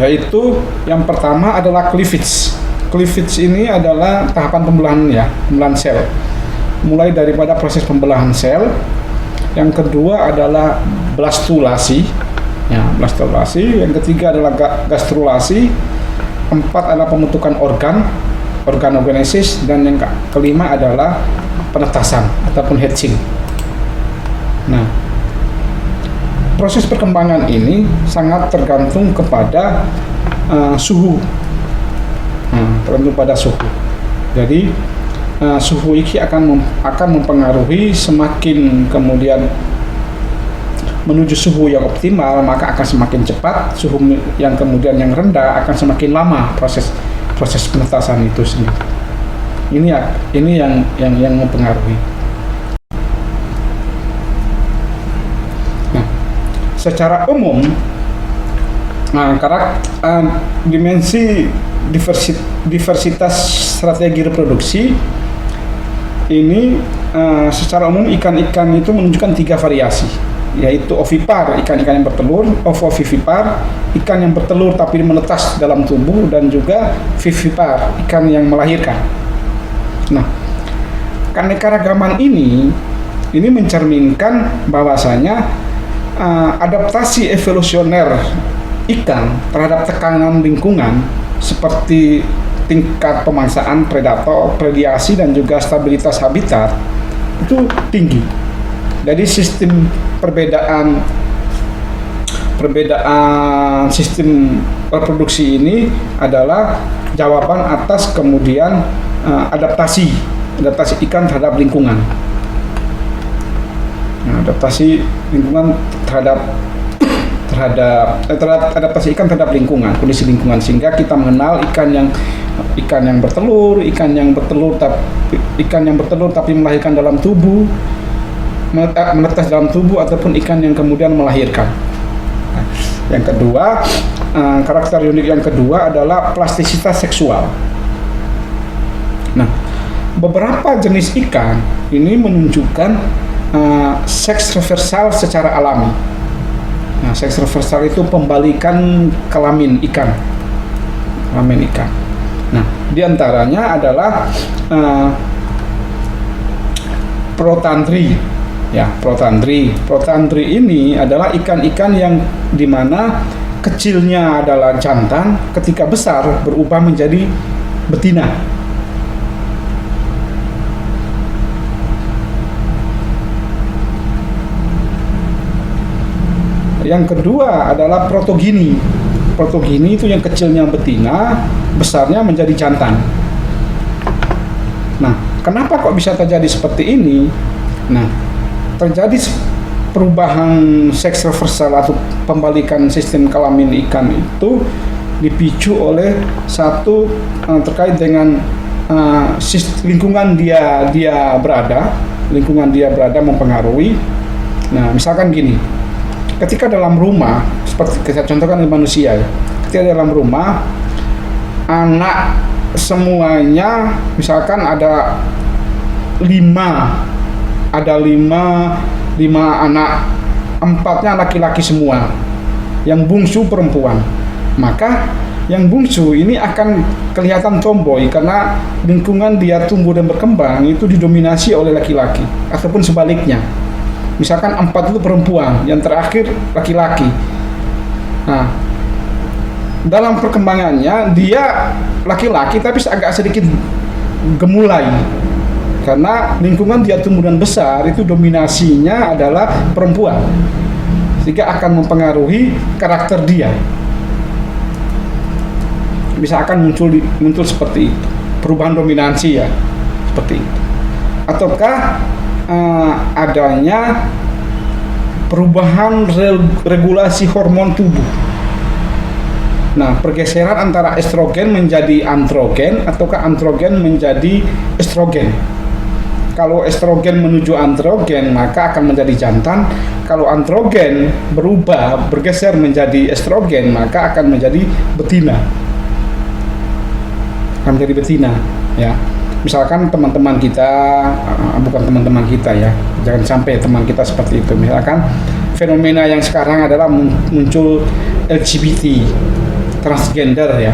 Yaitu yang pertama adalah cleavage. Cleavage ini adalah tahapan pembelahan sel. Mulai daripada proses pembelahan sel. Yang kedua adalah blastulasi. Yang ketiga adalah gastrulasi. 4 adalah pembentukan organogenesis, dan yang kelima adalah penetasan ataupun hatching. Nah, proses perkembangan ini sangat tergantung kepada suhu. Tergantung pada suhu. Jadi suhu ini akan mempengaruhi, semakin kemudian menuju suhu yang optimal maka akan semakin cepat, suhu yang kemudian yang rendah akan semakin lama proses penetasan itu sendiri. Ini yang mempengaruhi. Nah, secara umum dimensi diversitas strategi reproduksi ini secara umum ikan-ikan itu menunjukkan 3 variasi, yaitu ovipar, ikan-ikan yang bertelur, ovovivipar, ikan yang bertelur tapi menetas dalam tubuh, dan juga vivipar, ikan yang melahirkan. Nah, keanekaragaman ini mencerminkan bahwasanya adaptasi evolusioner ikan terhadap tekanan lingkungan seperti tingkat pemangsaan predator, prediasi, dan juga stabilitas habitat itu tinggi. Jadi sistem perbedaan sistem reproduksi ini adalah jawaban atas kemudian adaptasi ikan terhadap lingkungan. Nah, adaptasi lingkungan terhadap adaptasi ikan terhadap lingkungan, kondisi lingkungan, sehingga kita mengenal ikan yang ikan yang bertelur, ikan yang bertelur tapi melahirkan dalam tubuh, menetas dalam tubuh, ataupun ikan yang kemudian melahirkan. Nah, yang kedua, karakter unik yang kedua adalah plastisitas seksual. Nah, beberapa jenis ikan ini menunjukkan seks reversal secara alami. Nah, seks reversal itu pembalikan kelamin ikan. Nah, diantaranya adalah protandri. Ya, protandri ini adalah ikan-ikan yang dimana kecilnya adalah jantan, ketika besar berubah menjadi betina. Yang kedua adalah protogini. Protogini itu yang kecilnya betina, besarnya menjadi jantan. Nah, kenapa kok bisa terjadi seperti ini? Nah, terjadi perubahan seks reversal atau pembalikan sistem kelamin ikan itu dipicu oleh satu terkait dengan lingkungan dia berada mempengaruhi. Nah, misalkan gini, ketika dalam rumah, seperti saya contohkan di manusia, ketika dalam rumah anak semuanya, misalkan ada lima anak, 4-nya laki-laki semua, yang bungsu perempuan, maka yang bungsu ini akan kelihatan tomboy karena lingkungan dia tumbuh dan berkembang itu didominasi oleh laki-laki, ataupun sebaliknya. Misalkan 4 itu perempuan, yang terakhir laki-laki. Nah, dalam perkembangannya dia laki-laki tapi agak sedikit gemulai, karena lingkungan dia tumbuh dan besar itu dominasinya adalah perempuan, sehingga akan mempengaruhi karakter dia. Bisa akan muncul seperti itu, perubahan dominansi ya, seperti itu. Ataukah adanya perubahan regulasi hormon tubuh. Nah, pergeseran antara estrogen menjadi androgen, ataukah androgen menjadi estrogen. Kalau estrogen menuju androgen, maka akan menjadi jantan. Kalau androgen bergeser menjadi estrogen, maka akan menjadi betina. Ya. Misalkan teman-teman kita, bukan teman-teman kita ya, jangan sampai teman kita seperti itu. Misalkan fenomena yang sekarang adalah muncul LGBT, transgender ya,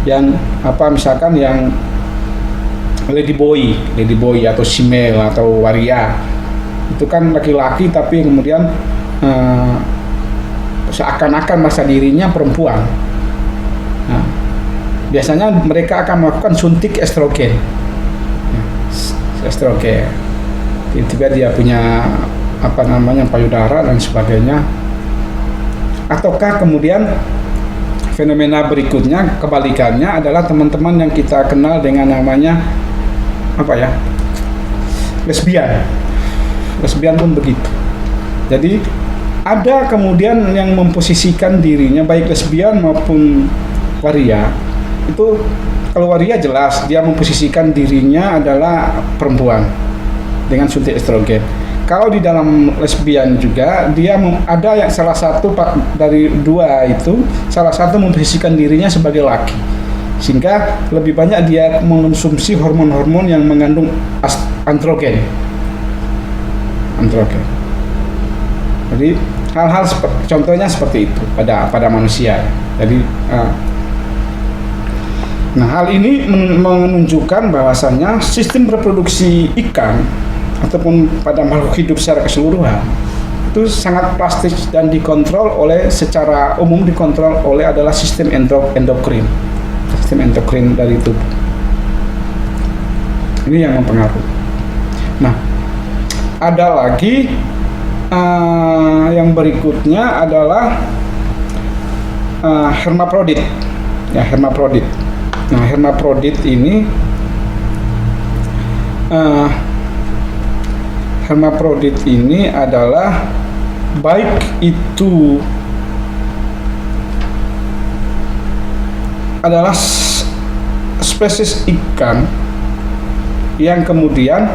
yang misalkan yang ladyboy atau female atau waria, itu kan laki-laki tapi kemudian seakan-akan merasa dirinya perempuan. Nah, biasanya mereka akan melakukan suntik estrogen. Tiba-tiba dia punya payudara dan sebagainya. Ataukah kemudian fenomena berikutnya kebalikannya adalah teman-teman yang kita kenal dengan namanya lesbian pun begitu. Jadi ada kemudian yang memposisikan dirinya, baik lesbian maupun waria. Itu kalau waria jelas dia memposisikan dirinya adalah perempuan dengan suntik estrogen. Kalau di dalam lesbian juga dia ada yang salah satu dari dua itu, salah satu memposisikan dirinya sebagai laki, sehingga lebih banyak dia mengonsumsi hormon-hormon yang mengandung androgen. Jadi hal-hal contohnya seperti itu pada manusia. Jadi nah, hal ini menunjukkan bahwasannya sistem reproduksi ikan ataupun pada makhluk hidup secara keseluruhan itu sangat plastis dan secara umum dikontrol oleh adalah sistem endokrin dari tubuh. Ini yang mempengaruhi. Nah, ada lagi yang berikutnya adalah hermaprodit. Ya, hermaprodit. Nah, hermaprodit ini adalah baik itu adalah spesies ikan yang kemudian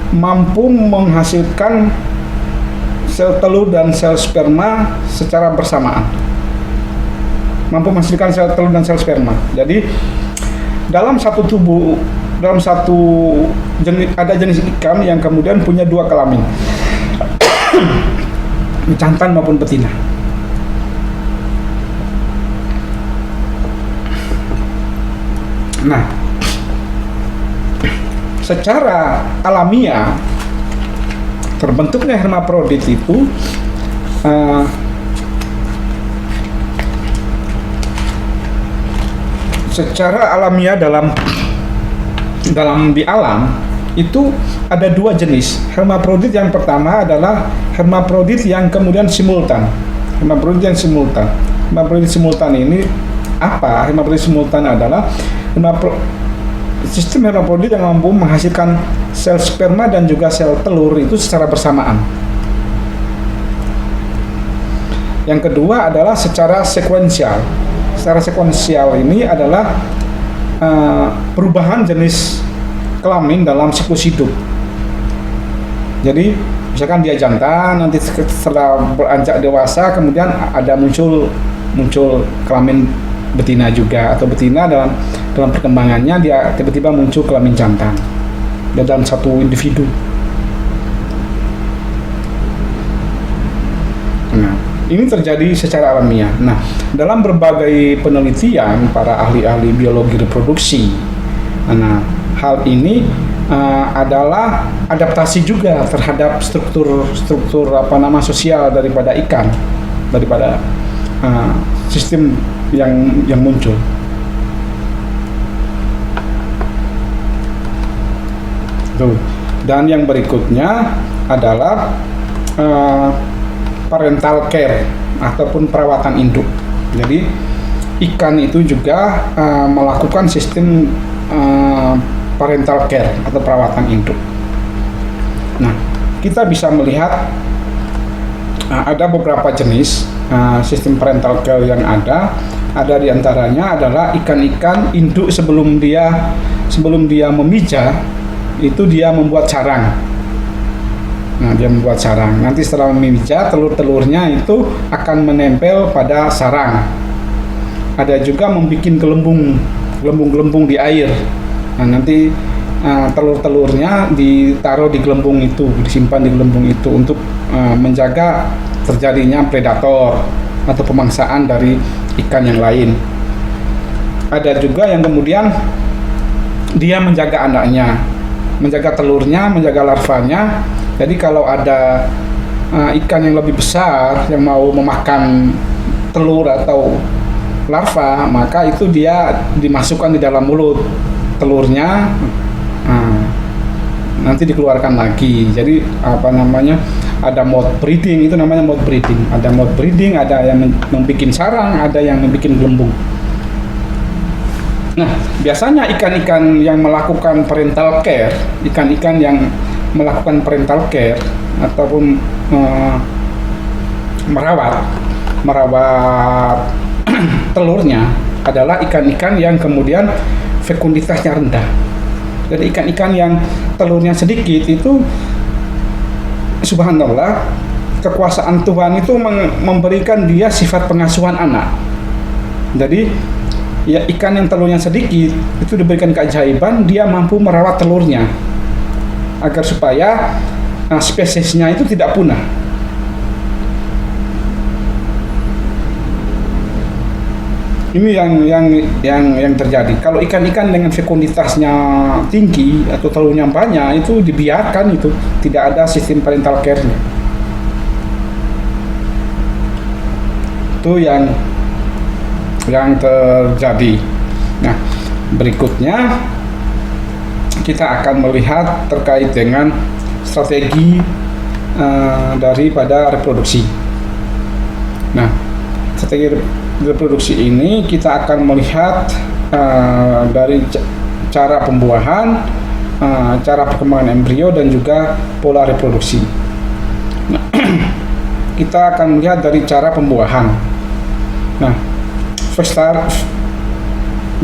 mampu menghasilkan sel telur dan sel sperma secara bersamaan. Mampu menghasilkan sel telur dan sel sperma. Jadi dalam satu tubuh, dalam satu jenis, ada jenis ikan yang kemudian punya dua kelamin, jantan maupun betina. Nah, secara alamiah terbentuknya hermafrodit itu secara alamiah dalam di alam itu ada dua jenis hermafrodit. Yang pertama adalah hermafrodit yang kemudian simultan. Hermafrodit yang simultan. Hermafrodit simultan ini apa? Hermafrodit simultan adalah sistem hermafrodit yang mampu menghasilkan sel sperma dan juga sel telur itu secara bersamaan. Yang kedua adalah secara sekuensial. Secara sekuensial ini adalah perubahan jenis kelamin dalam siklus hidup. Jadi misalkan dia jantan, nanti setelah beranjak dewasa kemudian ada muncul kelamin betina juga, atau betina dalam perkembangannya dia tiba-tiba muncul kelamin jantan dalam satu individu. Nah, ini terjadi secara alamiah. Nah, dalam berbagai penelitian para ahli-ahli biologi reproduksi, nah hal ini adalah adaptasi juga terhadap struktur sosial daripada ikan, daripada sistem yang muncul. Tuh. Dan yang berikutnya adalah parental care ataupun perawatan induk. Jadi ikan itu juga melakukan sistem parental care atau perawatan induk. Nah, kita bisa melihat ada beberapa jenis sistem parental care yang ada. Ada diantaranya adalah ikan-ikan induk sebelum dia memijah itu dia membuat sarang. Nah, dia membuat sarang. Nanti setelah memijah, telur-telurnya itu akan menempel pada sarang. Ada juga membuat gelembung di air. Nah, nanti telur-telurnya ditaruh di gelembung itu, disimpan di gelembung itu untuk menjaga terjadinya predator atau pemangsaan dari ikan yang lain. Ada juga yang kemudian dia menjaga anaknya, menjaga telurnya, menjaga larvanya. Jadi kalau ada ikan yang lebih besar yang mau memakan telur atau larva, maka itu dia dimasukkan di dalam mulut telurnya, nanti dikeluarkan lagi. Jadi ada mouth breeding, itu namanya mouth breeding. Ada mouth breeding, ada yang membuat sarang, ada yang membuat gelembung. Nah, biasanya ikan-ikan yang melakukan parental care, ikan-ikan yang melakukan parental care ataupun merawat telurnya adalah ikan-ikan yang kemudian fekunditasnya rendah. Jadi ikan-ikan yang telurnya sedikit itu, subhanallah, kekuasaan Tuhan itu memberikan dia sifat pengasuhan anak. Jadi ya, ikan yang telurnya sedikit itu diberikan keajaiban, dia mampu merawat telurnya agar supaya spesiesnya itu tidak punah. Ini yang terjadi. Kalau ikan-ikan dengan fekunditasnya tinggi atau telurnya banyak itu dibiarkan, itu tidak ada sistem parental care-nya. Itu yang terjadi. Nah, berikutnya kita akan melihat terkait dengan strategi daripada reproduksi. Nah, strategi reproduksi ini kita akan melihat dari cara pembuahan, cara perkembangan embrio, dan juga pola reproduksi. Nah, kita akan melihat dari cara pembuahan. Nah,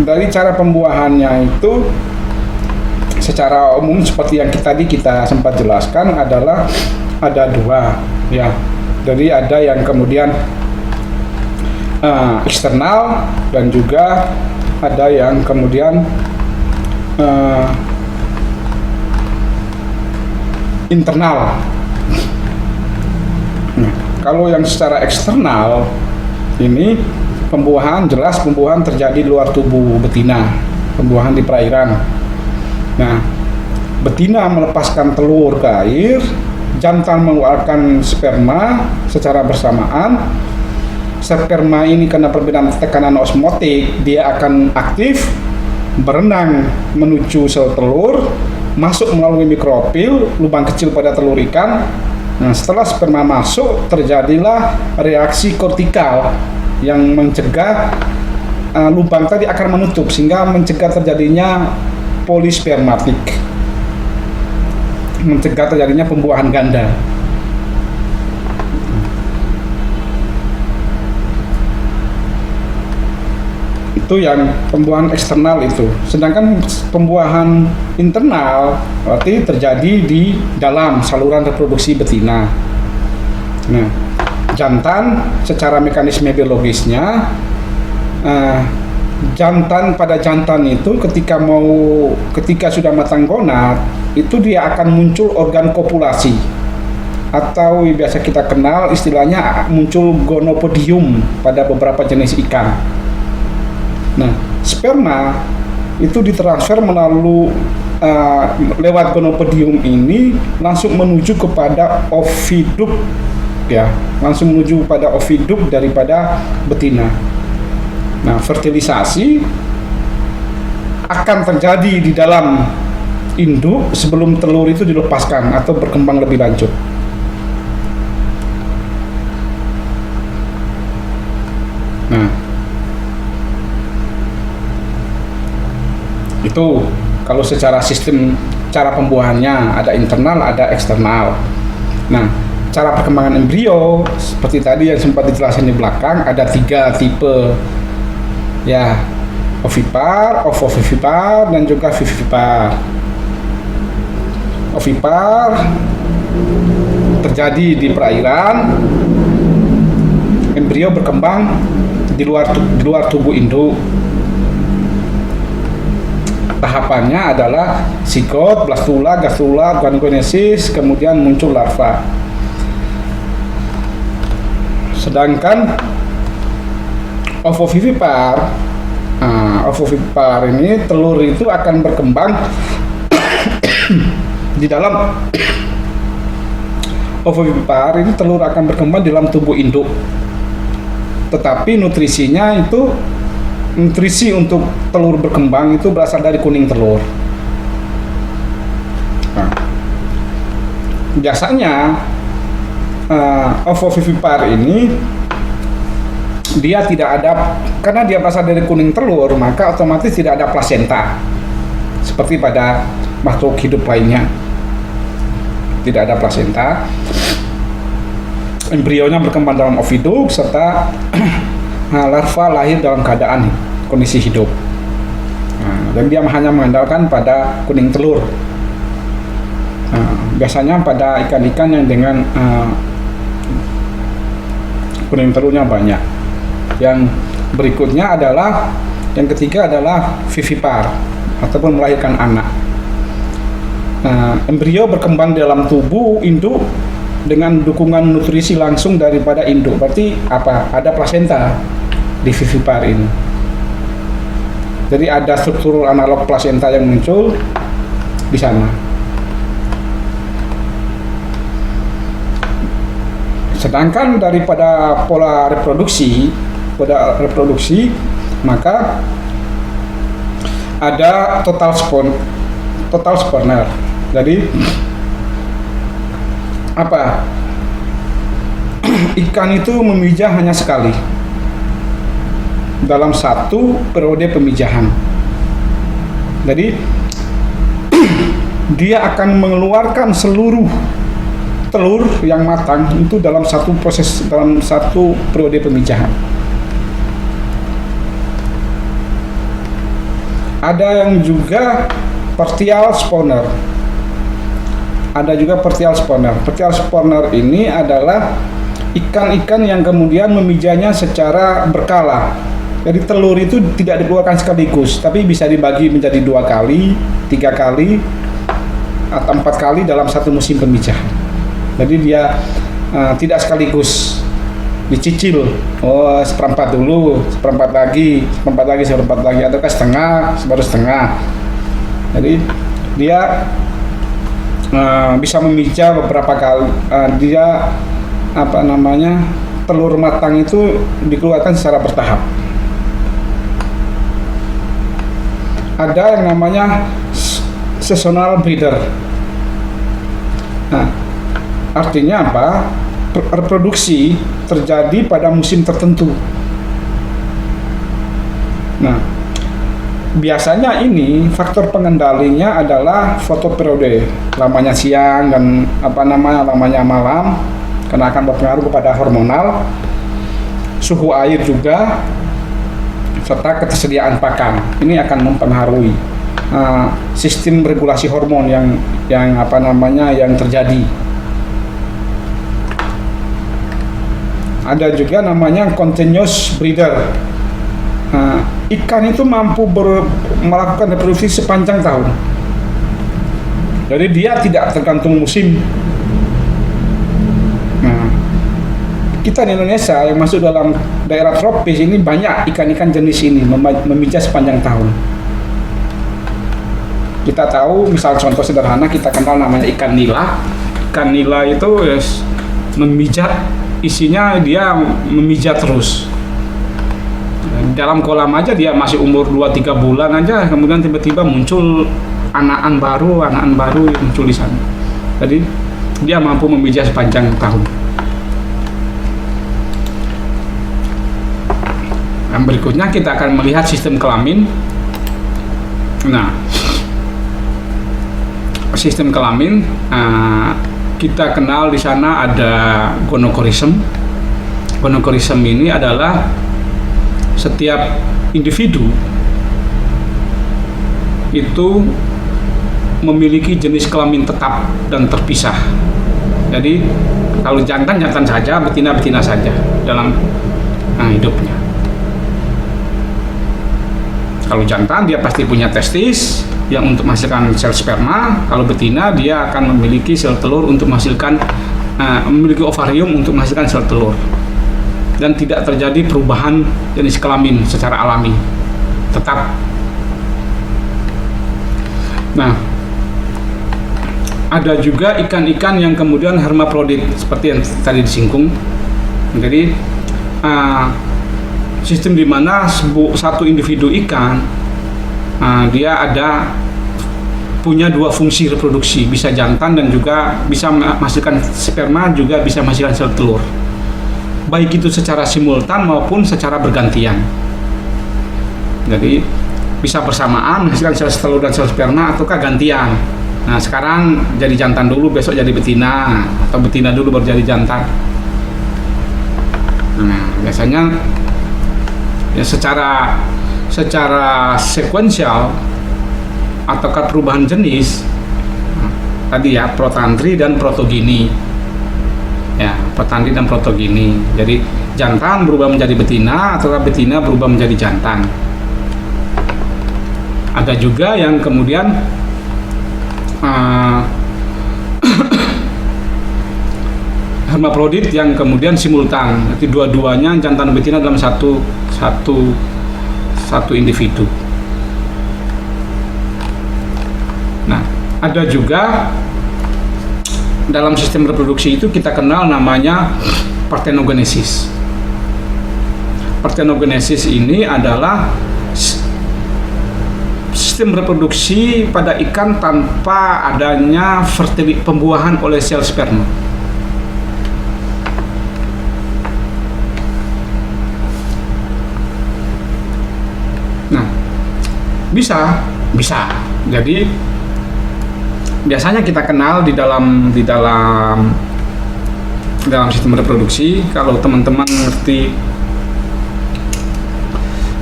dari cara pembuahannya itu secara umum seperti yang tadi kita sempat jelaskan adalah ada dua ya. Jadi ada yang kemudian eksternal dan juga ada yang kemudian internal. Nah, kalau yang secara eksternal ini jelas pembuahan terjadi di luar tubuh betina, pembuahan di perairan. Nah, betina melepaskan telur ke air, jantan mengeluarkan sperma secara bersamaan. Sperma ini karena perbedaan tekanan osmotik, dia akan aktif berenang menuju sel telur, masuk melalui mikrofil, lubang kecil pada telur ikan. Nah, setelah sperma masuk, terjadilah reaksi kortikal yang mencegah lubang tadi akan menutup, sehingga mencegah terjadinya polispermatik, mencegah terjadinya pembuahan ganda. Itu yang pembuahan eksternal itu. Sedangkan pembuahan internal berarti terjadi di dalam saluran reproduksi betina. Nah, jantan secara mekanisme biologisnya, pada jantan itu ketika sudah matang gonad, itu dia akan muncul organ kopulasi, atau biasa kita kenal istilahnya muncul gonopodium pada beberapa jenis ikan. Nah, sperma itu ditransfer melalui lewat gonopodium ini langsung menuju kepada oviduct ya, langsung menuju pada oviduct daripada betina. Nah, fertilisasi akan terjadi di dalam induk sebelum telur itu dilepaskan atau berkembang lebih lanjut. Nah, itu kalau secara sistem cara pembuahannya ada internal, ada eksternal. Nah, cara perkembangan embrio seperti tadi yang sempat dijelaskan di belakang, ada 3 tipe ya, ovipar, ovovivipar, dan juga vivipar. Ovipar terjadi di perairan, embrio berkembang di luar tubuh induk. Tahapannya adalah sigot, blastula, gastrula, guanogenesis, kemudian muncul larva. Sedangkan ovovivipar, ovovivipar ini telur itu akan berkembang di dalam ovovivipar ini telur akan berkembang di dalam tubuh induk. Tetapi nutrisi untuk telur berkembang itu berasal dari kuning telur. Nah, biasanya ovovivipar ini dia tidak ada, karena dia berasal dari kuning telur, maka otomatis tidak ada plasenta seperti pada makhluk hidup lainnya. Tidak ada plasenta. Embrionya berkembang dalam oviduct serta larva lahir dalam keadaan kondisi hidup. Nah, dan dia hanya mengandalkan pada kuning telur. Biasanya pada ikan-ikan yang dengan kuning telurnya banyak. Yang berikutnya adalah, yang ketiga adalah vivipar ataupun melahirkan anak. Embrio berkembang di dalam tubuh induk dengan dukungan nutrisi langsung daripada induk. Berarti apa? Ada plasenta di vivipar ini. Jadi ada struktur analog plasenta yang muncul di sana. Sedangkan daripada pola reproduksi, maka ada total spawner. Jadi apa? Ikan itu memijah hanya sekali dalam satu periode pemijahan. Jadi dia akan mengeluarkan seluruh telur yang matang itu dalam satu periode pemijahan. Ada yang juga partial spawner. Ada juga partial spawner. Partial spawner ini adalah ikan-ikan yang kemudian memijanya secara berkala. Jadi telur itu tidak dikeluarkan sekaligus, tapi bisa dibagi menjadi 2 kali, 3 kali, atau 4 kali dalam satu musim pemijah. Jadi dia tidak sekaligus, dicicil. Oh, seperempat dulu, seperempat lagi, ataukah setengah, baru setengah. Jadi dia bisa memijah beberapa kali. Dia telur matang itu dikeluarkan secara bertahap. Ada yang namanya seasonal breeder. Nah, artinya apa? Reproduksi terjadi pada musim tertentu. Nah, biasanya ini faktor pengendalinya adalah fotoperiode, lamanya siang dan lamanya malam, karena akan berpengaruh kepada hormonal, suhu air juga, serta ketersediaan pakan. Ini akan mempengaruhi sistem regulasi hormon yang terjadi. Ada juga namanya continuous breeder. Ikan itu mampu melakukan reproduksi sepanjang tahun. Jadi dia tidak tergantung musim. Nah, kita di Indonesia yang masuk dalam daerah tropis ini banyak ikan-ikan jenis ini memijah sepanjang tahun. Kita tahu, misal contoh sederhana, kita kenal namanya ikan nila. Ikan nila itu memijat, isinya dia memijat terus. Dalam kolam aja dia masih umur 2-3 bulan aja, kemudian tiba-tiba muncul anakan baru yang muncul di sana. Jadi dia mampu memijat sepanjang tahun. Yang berikutnya kita akan melihat sistem kelamin. Nah, sistem kelamin kita kenal di sana ada gonokorisme. Gonokorisme ini adalah setiap individu itu memiliki jenis kelamin tetap dan terpisah. Jadi kalau jantan saja, betina saja dalam hidupnya. Kalau jantan dia pasti punya testis yang untuk menghasilkan sel sperma. Kalau betina dia akan memiliki sel telur untuk menghasilkan memiliki ovarium untuk menghasilkan sel telur. Dan tidak terjadi perubahan jenis kelamin secara alami, tetap. Nah, ada juga ikan-ikan yang kemudian hermaprodit seperti yang tadi disinggung. Jadi sistem di mana satu individu ikan dia punya 2 fungsi reproduksi, bisa jantan dan juga bisa menghasilkan sperma, juga bisa menghasilkan sel telur. Baik itu secara simultan maupun secara bergantian. Jadi bisa bersamaan menghasilkan sel telur dan sel sperma, ataukah gantian. Nah, sekarang jadi jantan dulu, besok jadi betina, atau betina dulu baru jadi jantan. Nah, biasanya ya secara sekuensial ataukah perubahan jenis tadi ya, protantri dan protogini. Ya, protantri dan protogini. Jadi jantan berubah menjadi betina, atau betina berubah menjadi jantan. Ada juga yang kemudian hermaprodit yang kemudian simultan. Jadi dua-duanya jantan dan betina dalam satu individu. Nah, ada juga dalam sistem reproduksi itu kita kenal namanya partenogenesis. Partenogenesis ini adalah sistem reproduksi pada ikan tanpa adanya pembuahan oleh sel sperma. Nah, bisa. Jadi biasanya kita kenal di dalam sistem reproduksi, kalau teman-teman ngerti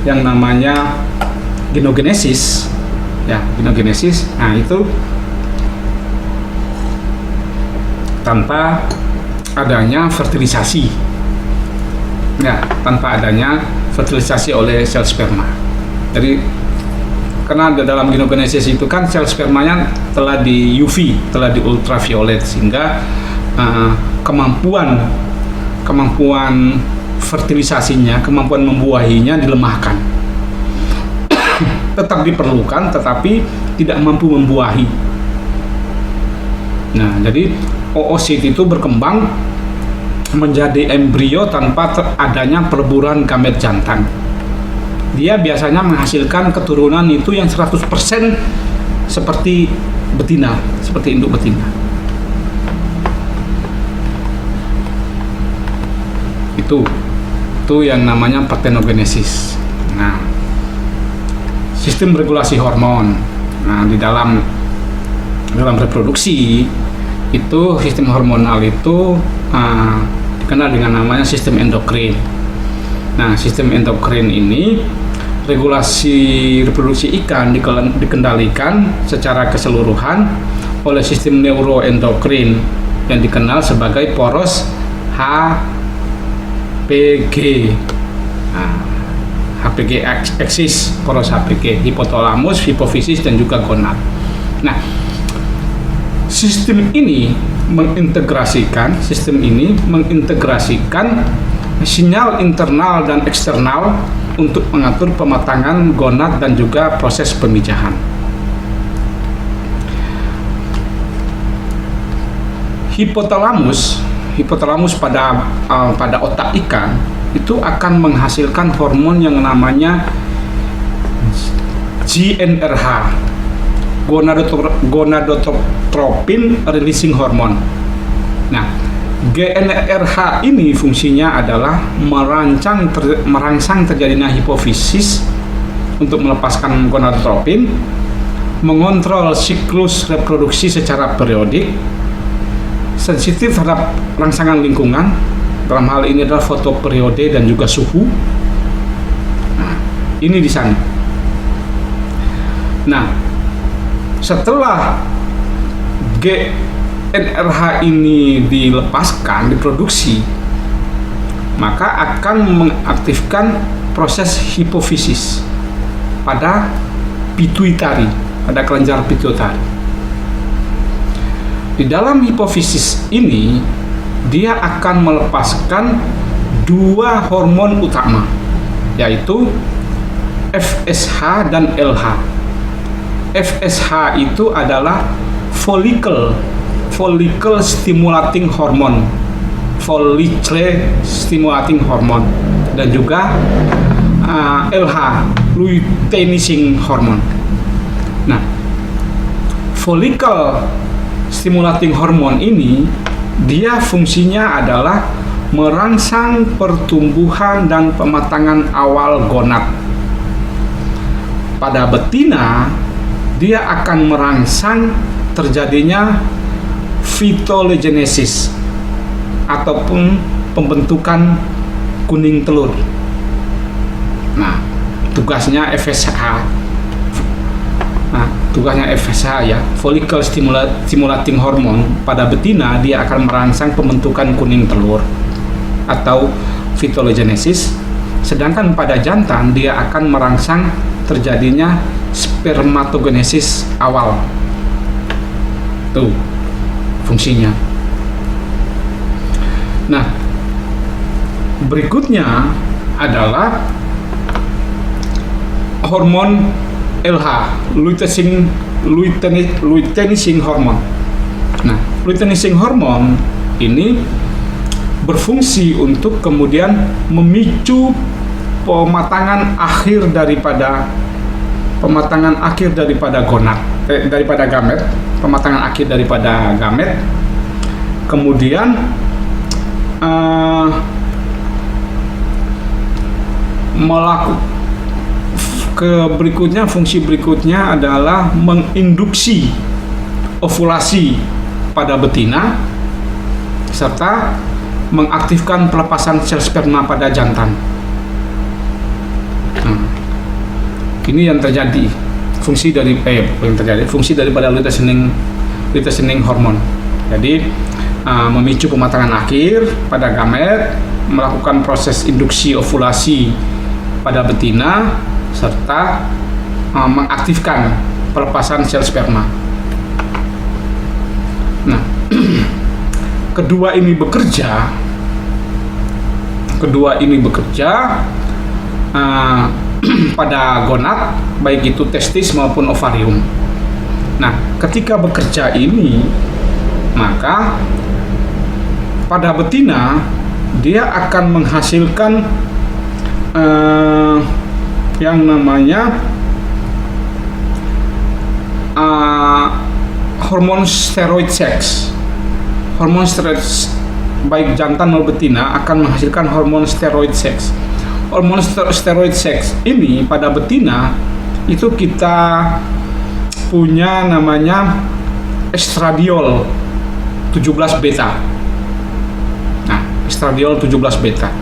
yang namanya genogenesis, ya, ginogenesis. Nah, itu tanpa adanya fertilisasi, ya, tanpa adanya fertilisasi oleh sel sperma. Jadi karena dalam ginogenesis itu kan sel spermanya telah di UV, telah di ultraviolet, sehingga kemampuan fertilisasinya, kemampuan membuahinya dilemahkan. Tetap diperlukan, tetapi tidak mampu membuahi. Nah, jadi oosit itu berkembang menjadi embrio tanpa adanya perburuan gamet jantan. Dia biasanya menghasilkan keturunan itu yang 100% seperti betina, seperti induk betina. Itu yang namanya parthenogenesis. Nah, sistem regulasi hormon. Nah, di dalam reproduksi itu sistem hormonal itu dikenal dengan namanya sistem endokrin. Nah, sistem endokrin ini, regulasi reproduksi ikan dikendalikan secara keseluruhan oleh sistem neuroendokrin yang dikenal sebagai poros HPG. Nah, HPG axis, poros HPG, hipotalamus, hipofisis, dan juga gonad. Nah, sistem ini mengintegrasikan sinyal internal dan eksternal untuk mengatur pematangan gonad dan juga proses pemijahan. Hipotalamus pada otak ikan itu akan menghasilkan hormon yang namanya GnRH, gonadotropin releasing hormone. Nah, GnRH ini fungsinya adalah merangsang terjadinya hipofisis untuk melepaskan gonadotropin, mengontrol siklus reproduksi secara periodik, sensitif terhadap rangsangan lingkungan, dalam hal ini adalah fotoperiode dan juga suhu. Nah, ini di sana. Nah, setelah GnRH ini dilepaskan, diproduksi, maka akan mengaktifkan proses hipofisis pada pituitari, pada kelenjar pituitari. Di dalam hipofisis ini, dia akan melepaskan dua hormon utama, yaitu FSH dan LH. FSH itu adalah follicle stimulating hormone, dan juga LH, luteinizing hormone. Nah, follicle stimulating hormone ini, dia fungsinya adalah merangsang pertumbuhan dan pematangan awal gonad. Pada betina, dia akan merangsang terjadinya phytogenesis ataupun pembentukan kuning telur. Nah, tugasnya FSH. Ya, follicle stimulating hormone pada betina, dia akan merangsang pembentukan kuning telur atau phytogenesis. Sedangkan pada jantan, dia akan merangsang terjadinya spermatogenesis awal. Tuh fungsinya. Nah, berikutnya adalah hormon LH, luteinizing hormone. Nah, luteinizing hormone ini berfungsi untuk kemudian memicu pematangan akhir daripada gonad, daripada gamet, pematangan akhir daripada gamet. Kemudian fungsi berikutnya adalah menginduksi ovulasi pada betina serta mengaktifkan pelepasan sel sperma pada jantan. Ini yang terjadi fungsi daripada luteinizing hormon. Jadi memicu pematangan akhir pada gamet, melakukan proses induksi ovulasi pada betina, serta mengaktifkan pelepasan sel sperma. Nah, kedua ini bekerja pada gonad, baik itu testis maupun ovarium. Nah, ketika bekerja ini, maka pada betina dia akan menghasilkan yang namanya hormon steroid seks. Hormon steroid, baik jantan maupun betina, akan menghasilkan hormon steroid seks. Hormon steroid seks ini pada betina itu kita punya namanya estradiol 17 beta. Nah, estradiol 17 beta.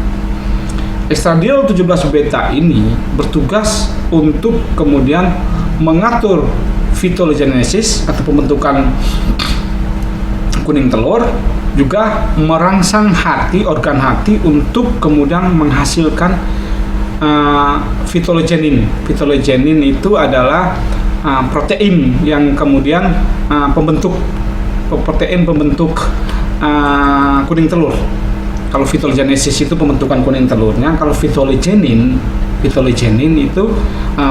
Estradiol 17 beta ini bertugas untuk kemudian mengatur fitogenesis atau pembentukan kuning telur, juga merangsang organ hati untuk kemudian menghasilkan fitogenin. Fitogenin itu adalah protein yang kemudian pembentuk kuning telur. Kalau fitogenesis itu pembentukan kuning telurnya, kalau fitogenin itu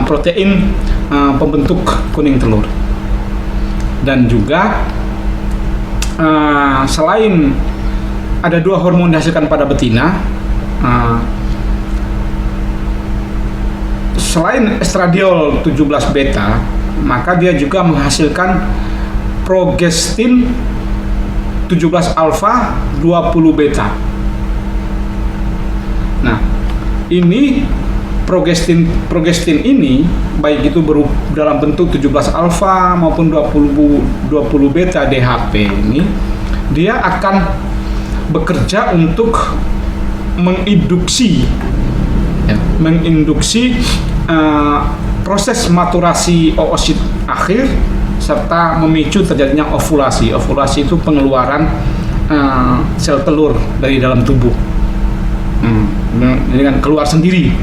protein pembentuk kuning telur. Dan juga selain ada 2 hormon dihasilkan pada betina, selain estradiol 17 beta, maka dia juga menghasilkan progestin 17 alfa 20 beta. Nah, ini progestin ini baik itu dalam bentuk 17 alfa maupun 20 beta DHP ini, dia akan bekerja untuk menginduksi proses maturasi oosit akhir serta memicu terjadinya ovulasi. Ovulasi itu pengeluaran sel telur dari dalam tubuh. Dengan keluar sendiri.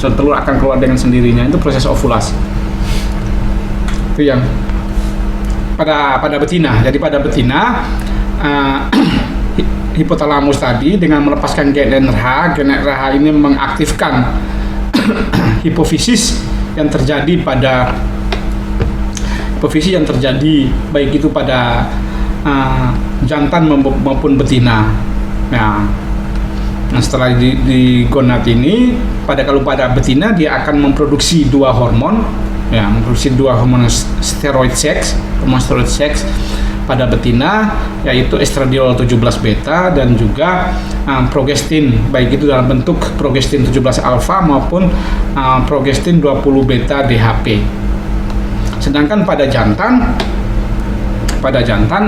Sel telur akan keluar dengan sendirinya, itu proses ovulasi. Itu yang pada betina. Jadi pada betina hipotalamus tadi dengan melepaskan gen RH ini mengaktifkan hipofisis yang terjadi baik itu pada jantan maupun betina. Nah, setelah di gonad ini, kalau pada betina dia akan memproduksi 2 hormon, hormon steroid seks, pada betina, yaitu estradiol 17 beta dan juga progestin, baik itu dalam bentuk progestin 17 alfa maupun progestin 20 beta DHP. Sedangkan pada jantan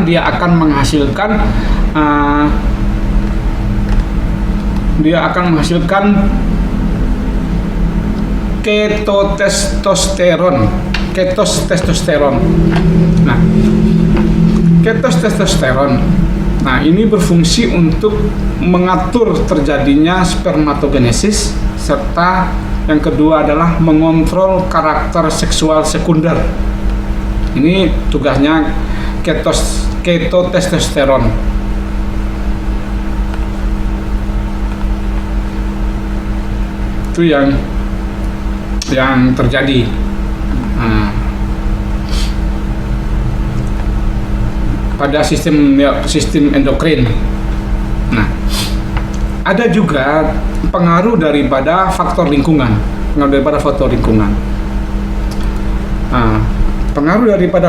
dia akan menghasilkan ketotestosteron. Nah, ketotestosteron. Nah, ini berfungsi untuk mengatur terjadinya spermatogenesis, serta yang kedua adalah mengontrol karakter seksual sekunder. Ini tugasnya ketotestosteron. Itu yang terjadi. Pada sistem endokrin. Nah, ada juga pengaruh daripada faktor lingkungan. Pengaruh daripada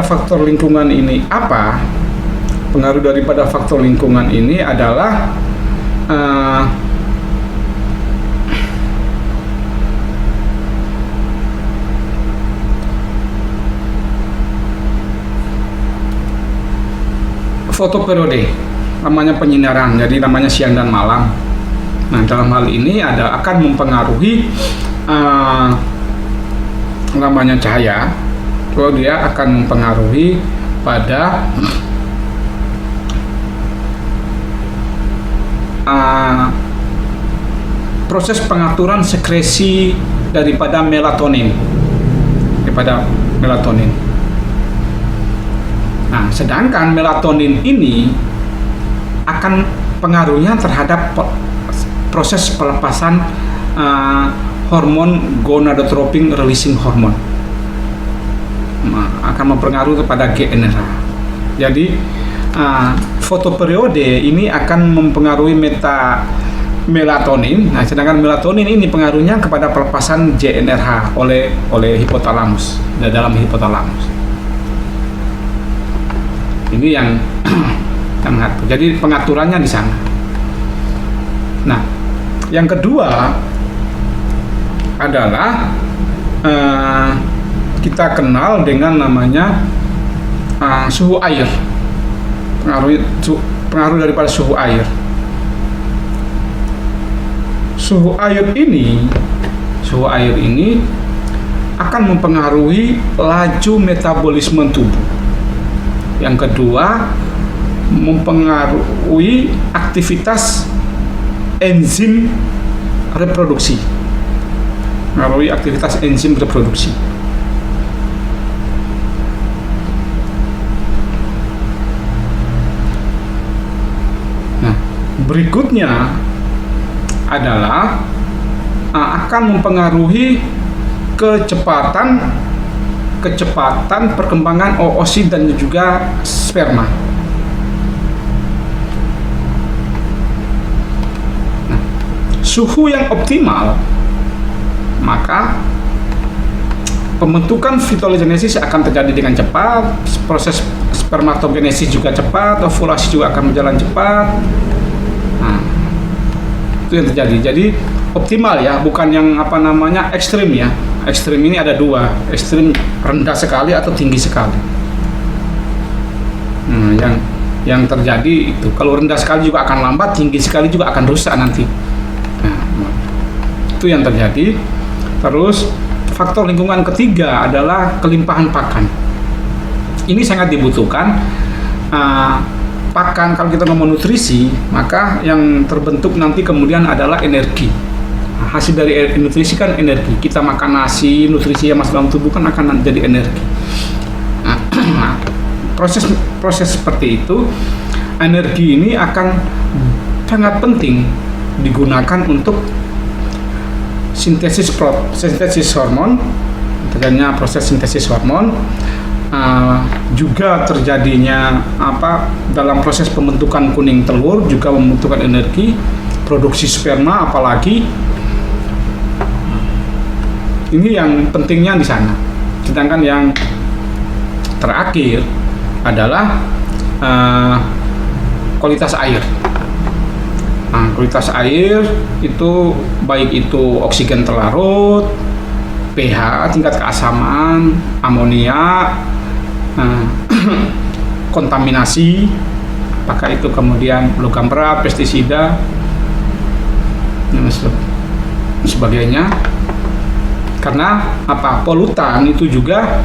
faktor lingkungan ini apa? Pengaruh daripada faktor lingkungan ini adalah fotoperiode, namanya penyinaran, jadi namanya siang dan malam. Nah, dalam hal ini akan mempengaruhi namanya cahaya Kalau dia akan mempengaruhi pada proses pengaturan sekresi daripada melatonin. Nah, sedangkan melatonin ini akan pengaruhnya terhadap proses pelepasan hormon gonadotropin releasing hormone. Akan mempengaruhi kepada GnRH. Jadi fotoperiode ini akan mempengaruhi melatonin. Nah, sedangkan melatonin ini pengaruhnya kepada pelepasan GnRH oleh hipotalamus, dalam hipotalamus. Ini yang jadi pengaturannya di sana. Nah, yang kedua adalah kita kenal dengan namanya suhu air. Pengaruh daripada suhu air. Suhu air ini akan mempengaruhi laju metabolisme tubuh. Yang kedua, mempengaruhi aktivitas enzim reproduksi. Nah, berikutnya adalah akan mempengaruhi kecepatan perkembangan oosit dan juga sperma. Nah, suhu yang optimal, maka pembentukan fitogenesis akan terjadi dengan cepat, proses spermatogenesis juga cepat, ovulasi juga akan berjalan cepat. Nah, itu yang terjadi. Jadi optimal ya, bukan yang ekstrim ya. Ekstrim ini ada dua, ekstrim rendah sekali atau tinggi sekali. Nah, yang terjadi itu kalau rendah sekali juga akan lambat, tinggi sekali juga akan rusak nanti. Nah, itu yang terjadi. Terus faktor lingkungan ketiga adalah kelimpahan pakan. Ini sangat dibutuhkan. Pakan, kalau kita ngomong nutrisi, maka yang terbentuk nanti kemudian adalah energi. Hasil dari nutrisi kan energi. Kita makan nasi, nutrisi yang masuk dalam tubuh kan akan jadi energi. Nah, proses seperti itu, energi ini akan sangat penting digunakan untuk sintesis hormon, terjadinya proses sintesis hormon. Juga terjadinya dalam proses pembentukan kuning telur juga membutuhkan energi, produksi sperma apalagi. Ini yang pentingnya di sana. Sedangkan yang terakhir adalah kualitas air. Nah, kualitas air itu baik itu oksigen terlarut, pH, tingkat keasaman, amonia, kontaminasi, apakah itu kemudian logam berat, pestisida, dan sebagainya. Karena polutan itu juga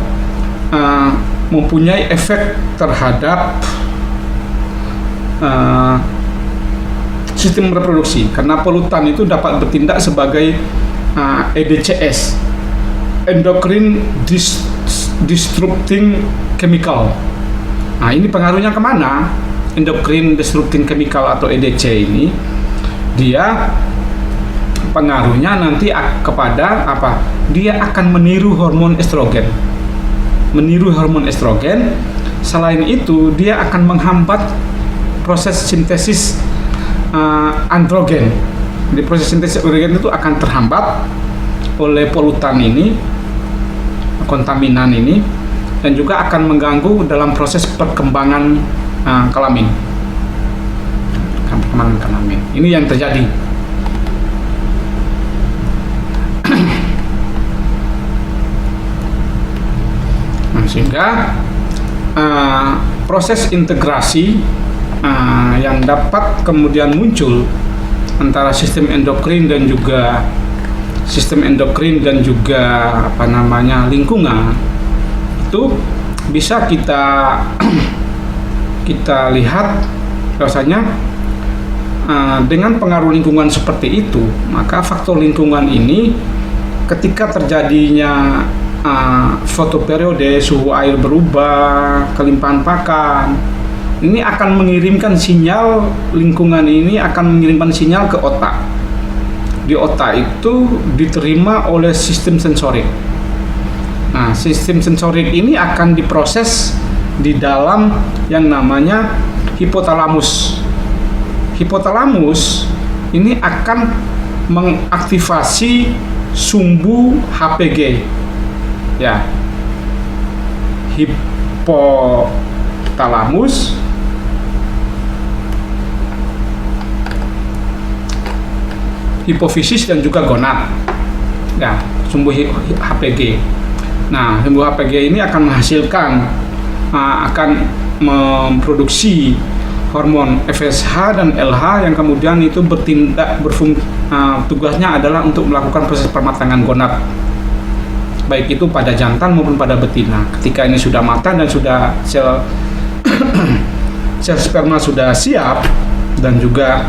mempunyai efek terhadap sistem reproduksi. Karena polutan itu dapat bertindak sebagai EDCS, endocrine disrupting chemical. Nah, ini pengaruhnya kemana? Endocrine disrupting chemical atau EDC ini, dia pengaruhnya nanti kepada dia akan meniru hormon estrogen. Selain itu, dia akan menghambat proses sintesis androgen. Di proses sintesis androgen itu akan terhambat oleh polutan ini, kontaminan ini, dan juga akan mengganggu dalam proses perkembangan kelamin. Ini yang terjadi. Sehingga proses integrasi yang dapat kemudian muncul antara sistem endokrin dan juga lingkungan itu bisa kita kita lihat rasanya dengan pengaruh lingkungan seperti itu, maka faktor lingkungan ini ketika terjadinya fotoperiode, suhu air berubah, kelimpahan pakan, ini akan mengirimkan sinyal, lingkungan ini akan mengirimkan sinyal ke otak. Di otak itu diterima oleh sistem sensorik. Nah, sistem sensorik ini akan diproses di dalam yang namanya hipotalamus. Hipotalamus ini akan mengaktifasi sumbu HPG. Ya. Hipotalamus hipofisis dan juga gonad. Ya, sumbu HPG. Nah, sumbu HPG ini akan menghasilkan akan memproduksi hormon FSH dan LH yang kemudian itu tugasnya adalah untuk melakukan proses pematangan gonad, baik itu pada jantan maupun pada betina. Ketika ini sudah matang dan sudah sel sperma sudah siap dan juga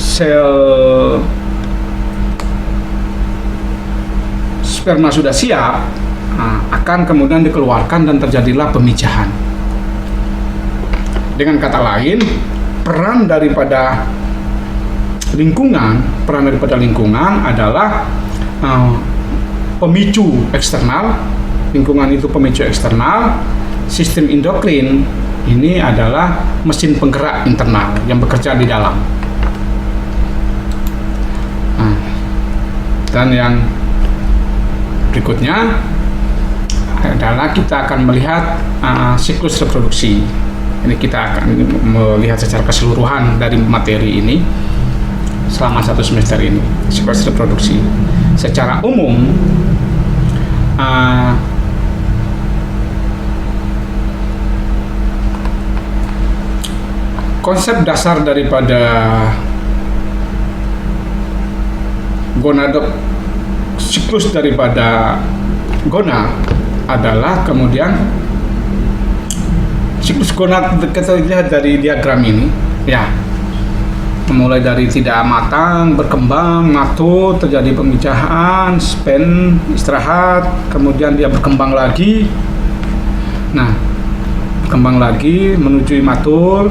sel sperma sudah siap, akan kemudian dikeluarkan dan terjadilah pemijahan. Dengan kata lain, peran daripada lingkungan adalah pemicu eksternal. Lingkungan itu pemicu eksternal. Sistem endokrin ini adalah mesin penggerak internal yang bekerja di dalam. Dan yang berikutnya adalah kita akan melihat siklus reproduksi. Ini kita akan melihat secara keseluruhan dari materi ini selama 1 semester ini, siklus reproduksi. Secara umum, konsep dasar daripada gonadot, siklus daripada gonad adalah kemudian siklus gonad kita lihat dari diagram ini, ya, mulai dari tidak matang, berkembang, matur, terjadi pemijahan, span, istirahat, kemudian dia berkembang lagi. Nah, berkembang lagi menuju imatur,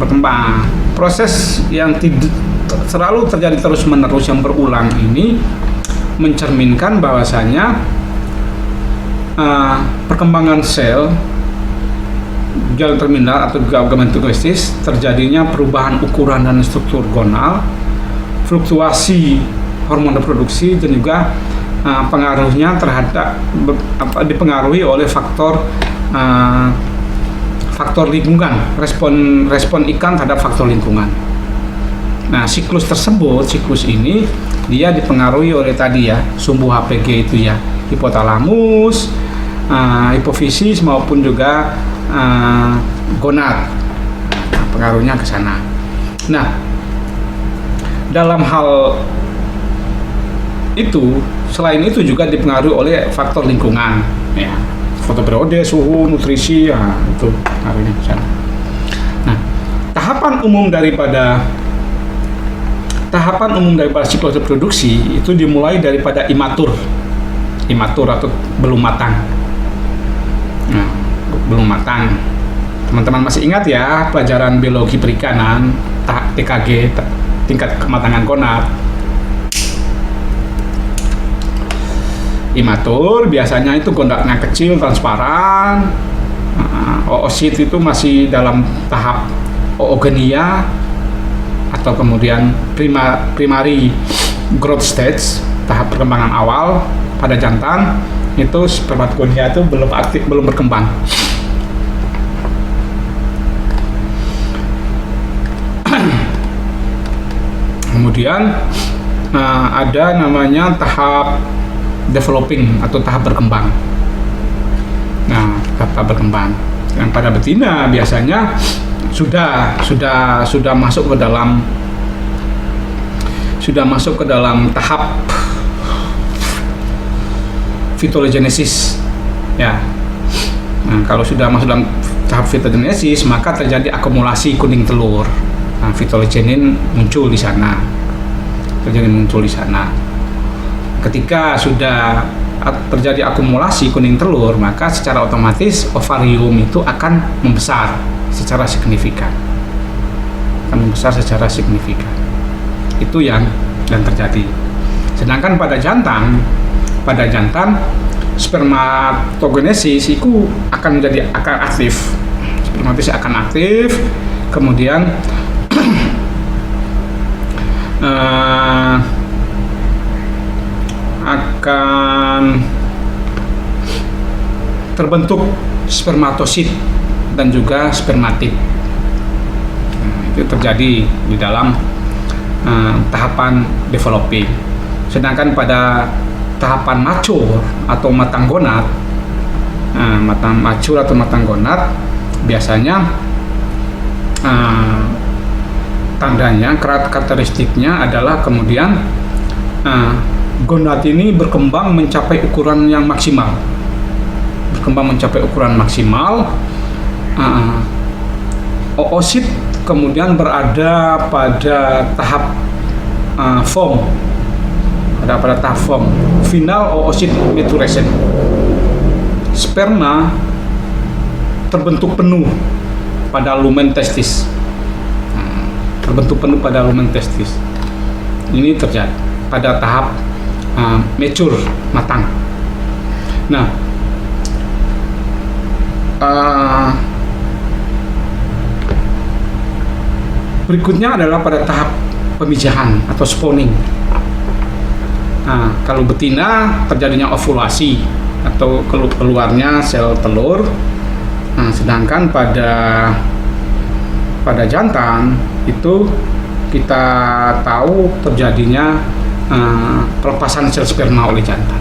berkembang. Proses yang selalu terjadi terus-menerus yang berulang ini mencerminkan bahwasanya perkembangan sel jalan terminal atau juga gametokristis, terjadinya perubahan ukuran dan struktur gonal, fluktuasi hormon reproduksi, dan juga pengaruhnya terhadap dipengaruhi oleh faktor lingkungan, respon ikan terhadap faktor lingkungan. Nah, siklus ini dia dipengaruhi oleh tadi ya, sumbu HPG itu ya, hipotalamus, hipofisis maupun juga gonad. Nah, pengaruhnya ke sana. Nah, dalam hal itu, selain itu juga dipengaruhi oleh faktor lingkungan, ya, fotoperiode, suhu, nutrisi, ya, itu pengaruhnya ke sana. Nah, tahapan umum daripada siklus reproduksi itu dimulai daripada imatur atau belum matang. Nah, belum matang. Teman-teman masih ingat ya pelajaran biologi perikanan TKG, tingkat kematangan gonad. Imatur biasanya itu gonadnya kecil, transparan. Oosit itu masih dalam tahap oogenia atau kemudian primary growth stage, tahap perkembangan awal pada jantan. Itu spermatogonia itu belum aktif, belum berkembang. Kemudian ada namanya tahap developing atau tahap berkembang. Nah, tahap berkembang. Yang pada betina biasanya sudah masuk ke dalam tahap fitogenesis ya. Nah, kalau sudah masuk dalam tahap fitogenesis maka terjadi akumulasi kuning telur. Nah, fitogenin muncul di sana. Ketika sudah terjadi akumulasi kuning telur, maka secara otomatis ovarium itu akan membesar secara signifikan. Itu yang terjadi. Sedangkan pada jantan spermatogenesis itu akan aktif. Spermatogenesis akan aktif, kemudian akan terbentuk spermatosit dan juga spermatid. Itu terjadi di dalam tahapan developing. Sedangkan pada tahapan mature atau matang gonad, biasanya tandanya, karakteristiknya adalah kemudian gonad ini berkembang mencapai ukuran yang maksimal. Oosit kemudian berada pada tahap form, final oosit maturation. Sperma terbentuk penuh pada lumen testis. Ini terjadi pada tahap mature, matang. Nah, berikutnya adalah pada tahap pemijahan atau spawning. Nah, kalau betina terjadinya ovulasi atau keluarnya sel telur. Nah, sedangkan pada jantan itu kita tahu terjadinya pelepasan sel sperma oleh jantan,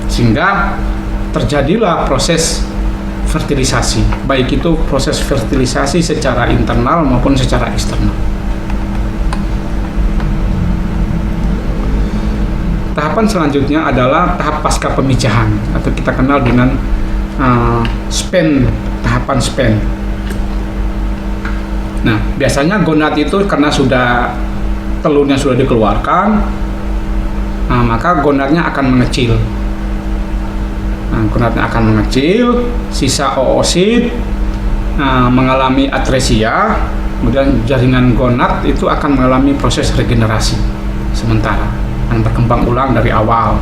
sehingga terjadilah proses fertilisasi, baik itu proses fertilisasi secara internal maupun secara eksternal. Tahapan selanjutnya adalah tahap pasca pemijahan atau kita kenal dengan tahapan span. Nah, biasanya gonad itu karena telurnya sudah dikeluarkan, maka gonadnya akan mengecil. Sisa oosit mengalami atresia, kemudian jaringan gonad itu akan mengalami proses regenerasi sementara, akan berkembang ulang dari awal.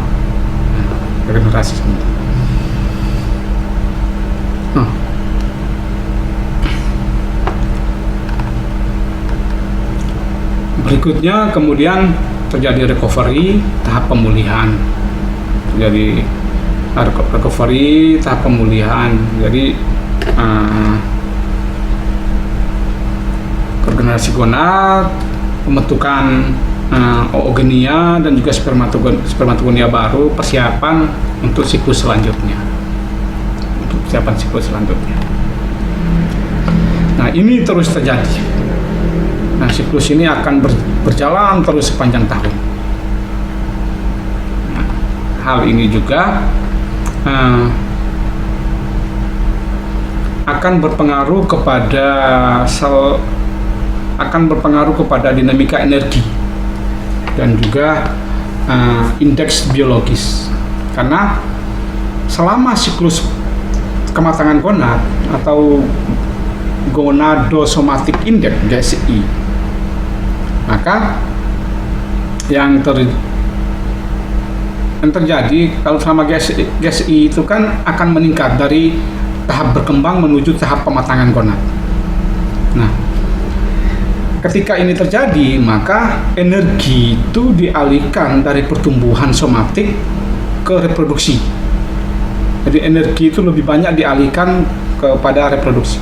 Regenerasi sementara. Berikutnya kemudian terjadi recovery, tahap pemulihan. Jadi regenerasi gonad, pembentukan oogenia dan juga spermatogonia baru, persiapan untuk siklus selanjutnya. Nah, ini terus terjadi. Nah, siklus ini akan berjalan terus sepanjang tahun. Nah, hal ini juga akan berpengaruh kepada dinamika energi dan juga indeks biologis. Karena selama siklus kematangan gonad atau gonadosomatic index GSI, maka yang terjadi kalau selama GSI itu kan akan meningkat dari tahap berkembang menuju tahap pematangan gonad. Nah, ketika ini terjadi, maka energi itu dialihkan dari pertumbuhan somatik ke reproduksi. Jadi energi itu lebih banyak dialihkan kepada reproduksi.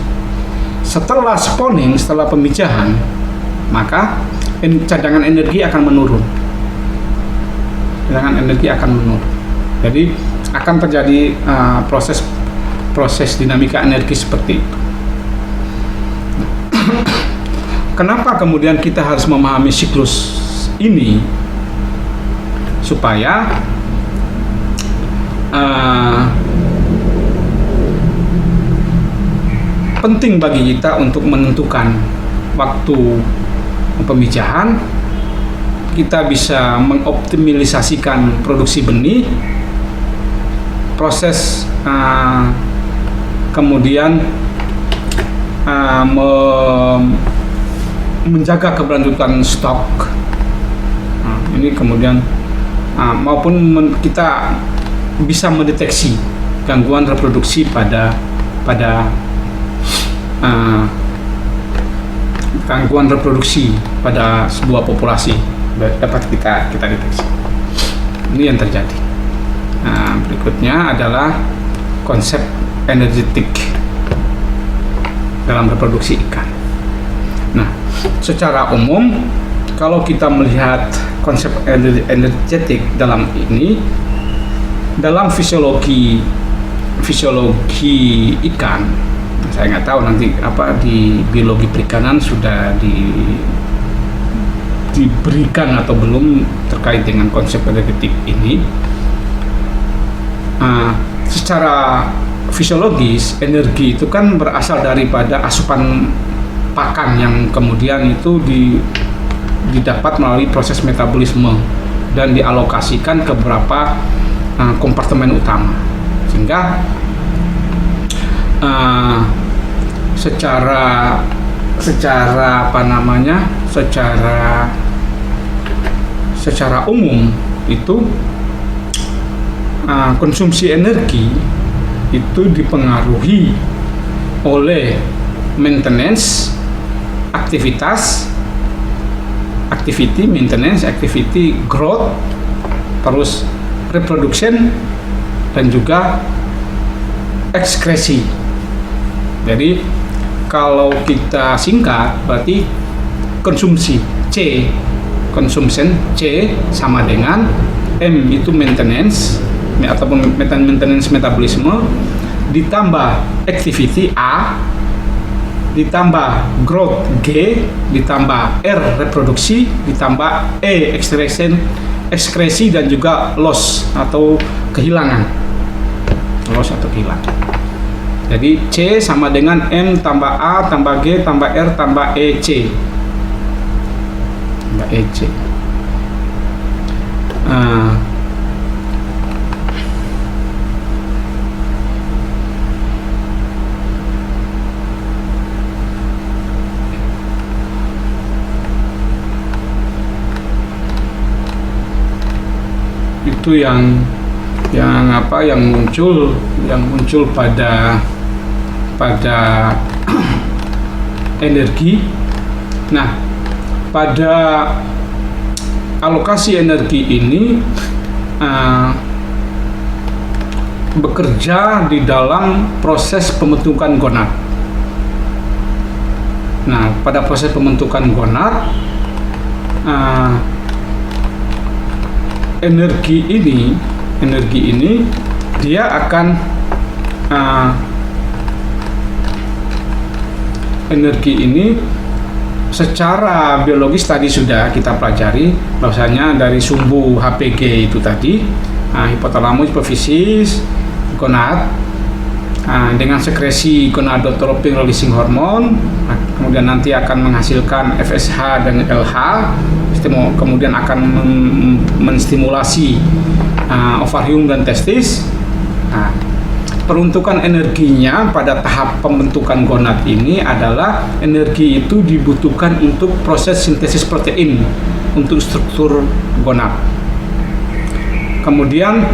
Setelah spawning, setelah pemijahan, maka cadangan energi akan menurun. Jadi akan terjadi proses dinamika energi seperti itu. Kenapa kemudian kita harus memahami siklus ini? Supaya uh, penting bagi kita untuk menentukan waktu pemijahan. Kita bisa mengoptimalisasikan produksi benih, proses kemudian menjaga keberlanjutan stok. Ini kemudian maupun kita bisa mendeteksi gangguan reproduksi pada gangguan reproduksi pada sebuah populasi dapat kita deteksi. Ini yang terjadi. Berikutnya adalah konsep energetik dalam reproduksi ikan. Nah, secara umum kalau kita melihat konsep energetik dalam ini, dalam fisiologi ikan, saya nggak tahu nanti apa di biologi perikanan sudah diberikan atau belum terkait dengan konsep energetik ini. Secara fisiologis, energi itu kan berasal daripada asupan pakan yang kemudian itu didapat melalui proses metabolisme dan dialokasikan ke beberapa kompartemen utama, sehingga secara umum itu konsumsi energi itu dipengaruhi oleh maintenance activity, growth, terus reproduction, dan juga ekskresi. Jadi kalau kita singkat berarti konsumsi consumption C sama dengan M itu maintenance ataupun maintenance metabolisme, ditambah activity A, ditambah growth G, ditambah R reproduksi, ditambah E ekskresi dan juga loss atau kehilangan. Jadi C sama dengan M tambah A tambah G tambah R tambah EC. Itu yang muncul pada energi. Nah, pada alokasi energi ini bekerja di dalam proses pembentukan gonad. Nah, pada proses pembentukan gonad, energi ini dia akan energi ini secara biologis tadi sudah kita pelajari bahwasanya dari sumbu HPG itu tadi, hipotalamus, hipofisis, gonad, dengan sekresi gonadotropin releasing hormone, kemudian nanti akan menghasilkan FSH dan LH, kemudian akan menstimulasi ovarium dan testis. Peruntukan energinya pada tahap pembentukan gonad ini adalah energi itu dibutuhkan untuk proses sintesis protein untuk struktur gonad. Kemudian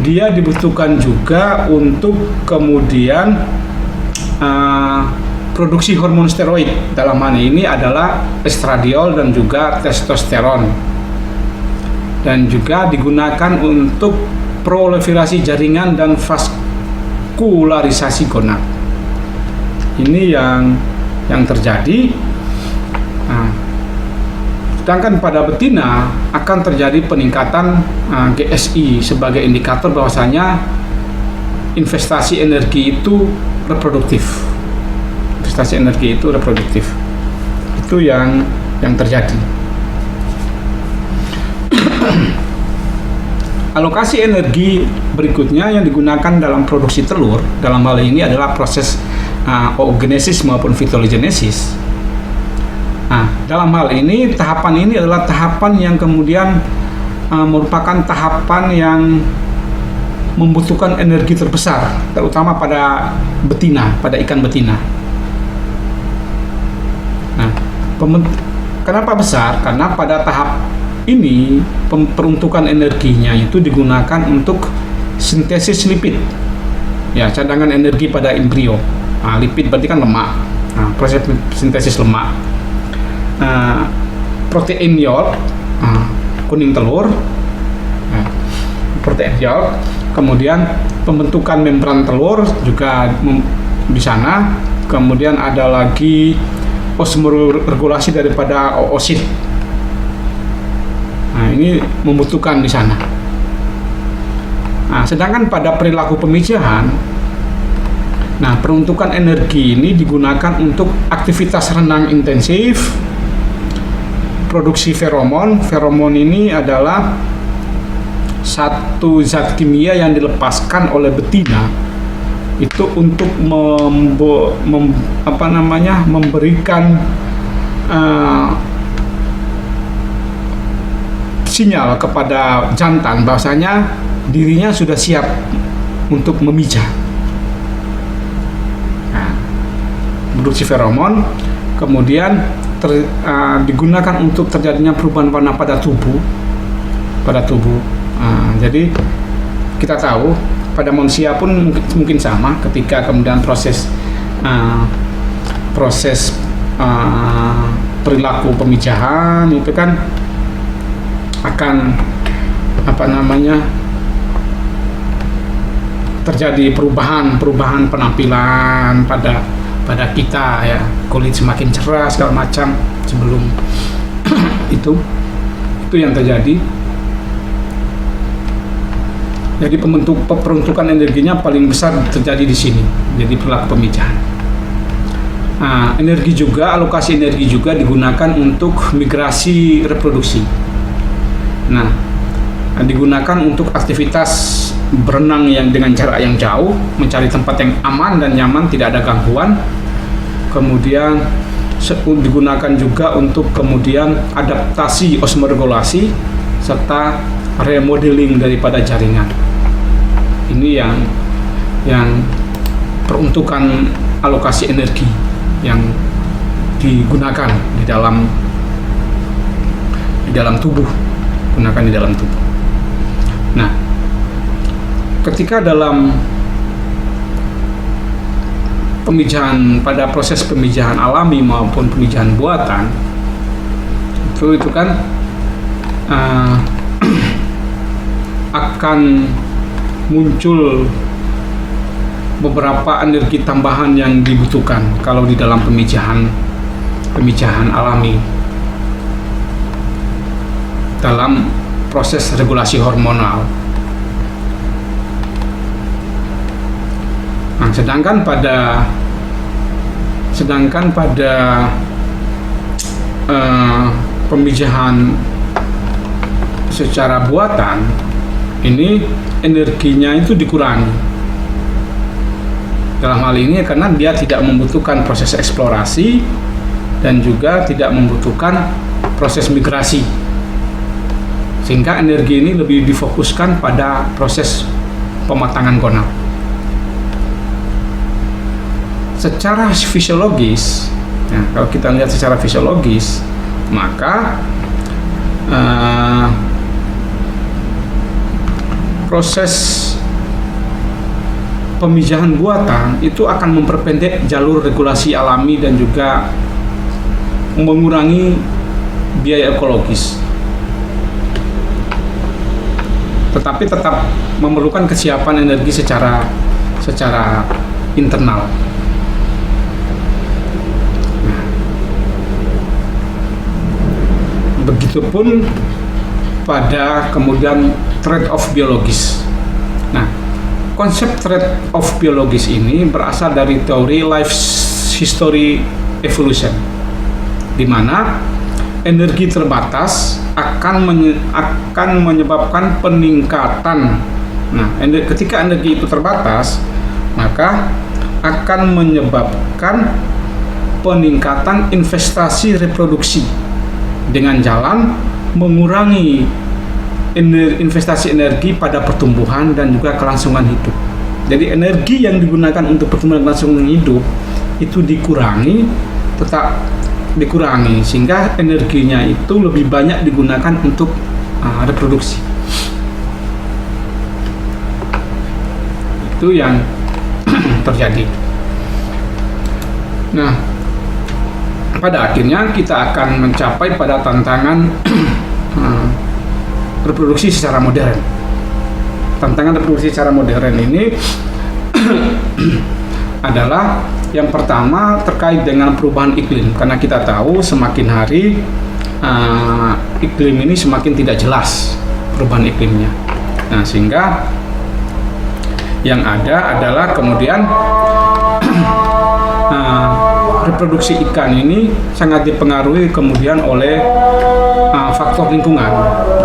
dia dibutuhkan juga untuk kemudian produksi hormon steroid, dalam hal ini adalah estradiol dan juga testosteron, dan juga digunakan untuk proliferasi jaringan dan vaskularisasi gonad. Ini yang terjadi. Sedangkan pada betina akan terjadi peningkatan GSI sebagai indikator bahwasanya investasi energi itu reproduktif. Itu yang terjadi. Alokasi energi berikutnya yang digunakan dalam produksi telur, dalam hal ini adalah proses oogenesis maupun fitologenesis. Nah, dalam hal ini, tahapan ini adalah tahapan yang kemudian merupakan tahapan yang membutuhkan energi terbesar, terutama pada betina, pada ikan betina. Nah, kenapa besar? Karena pada tahap ini peruntukan energinya itu digunakan untuk sintesis lipid, ya, cadangan energi pada embrio. Nah, lipid berarti kan lemak. Nah, proses sintesis lemak. Protein yolk, kuning telur, protein yolk, kemudian pembentukan membran telur juga di sana, kemudian ada lagi osmoregulasi daripada oosit. Nah, ini membutuhkan di sana. Nah, sedangkan pada perilaku pemijahan, nah, peruntukan energi ini digunakan untuk aktivitas renang intensif, produksi feromon. Feromon ini adalah satu zat kimia yang dilepaskan oleh betina itu untuk memberikan sinyal kepada jantan bahwasanya dirinya sudah siap untuk memijah. Nah, produksi feromon kemudian digunakan untuk terjadinya perubahan warna pada tubuh. Jadi kita tahu pada manusia pun mungkin sama, ketika kemudian proses perilaku pemijahan itu kan akan terjadi perubahan penampilan pada kita, ya, kulit semakin cerah segala macam sebelum itu yang terjadi. Jadi peruntukan energinya paling besar terjadi di sini, jadi perilaku pemijahan. Nah, alokasi energi juga digunakan untuk migrasi reproduksi. Nah, digunakan untuk aktivitas berenang yang dengan jarak yang jauh, mencari tempat yang aman dan nyaman, tidak ada gangguan. Kemudian digunakan juga untuk kemudian adaptasi osmoregulasi serta remodeling daripada jaringan. Ini yang peruntukan alokasi energi yang digunakan di dalam tubuh, Nah, ketika dalam pemijahan, pada proses pemijahan alami maupun pemijahan buatan, itu kan akan muncul beberapa energi tambahan yang dibutuhkan kalau di dalam pemijahan alami dalam proses regulasi hormonal. Nah, sedangkan pada pemijahan secara buatan ini energinya itu dikurangi. Dalam hal ini karena dia tidak membutuhkan proses eksplorasi dan juga tidak membutuhkan proses migrasi, sehingga energi ini lebih difokuskan pada proses pematangan gonal. Secara fisiologis, ya, kalau kita lihat secara fisiologis, maka proses pemijahan buatan itu akan memperpendek jalur regulasi alami dan juga mengurangi biaya ekologis, tetapi tetap memerlukan kesiapan energi secara internal. Begitupun pada kemudian trade-off biologis. Nah, konsep trade-off biologis ini berasal dari teori life history evolution, di mana energi terbatas akan menyebabkan peningkatan. Nah, ketika energi itu terbatas, maka akan menyebabkan peningkatan investasi reproduksi dengan jalan mengurangi investasi energi pada pertumbuhan dan juga kelangsungan hidup. Jadi energi yang digunakan untuk pertumbuhan dan kelangsungan hidup itu dikurangi sehingga energinya itu lebih banyak digunakan untuk reproduksi. Itu yang terjadi. Nah, pada akhirnya kita akan mencapai pada tantangan reproduksi secara modern. Tantangan reproduksi secara modern ini adalah yang pertama terkait dengan perubahan iklim, karena kita tahu semakin hari iklim ini semakin tidak jelas perubahan iklimnya. Nah, sehingga yang ada adalah kemudian reproduksi ikan ini sangat dipengaruhi kemudian oleh faktor lingkungan.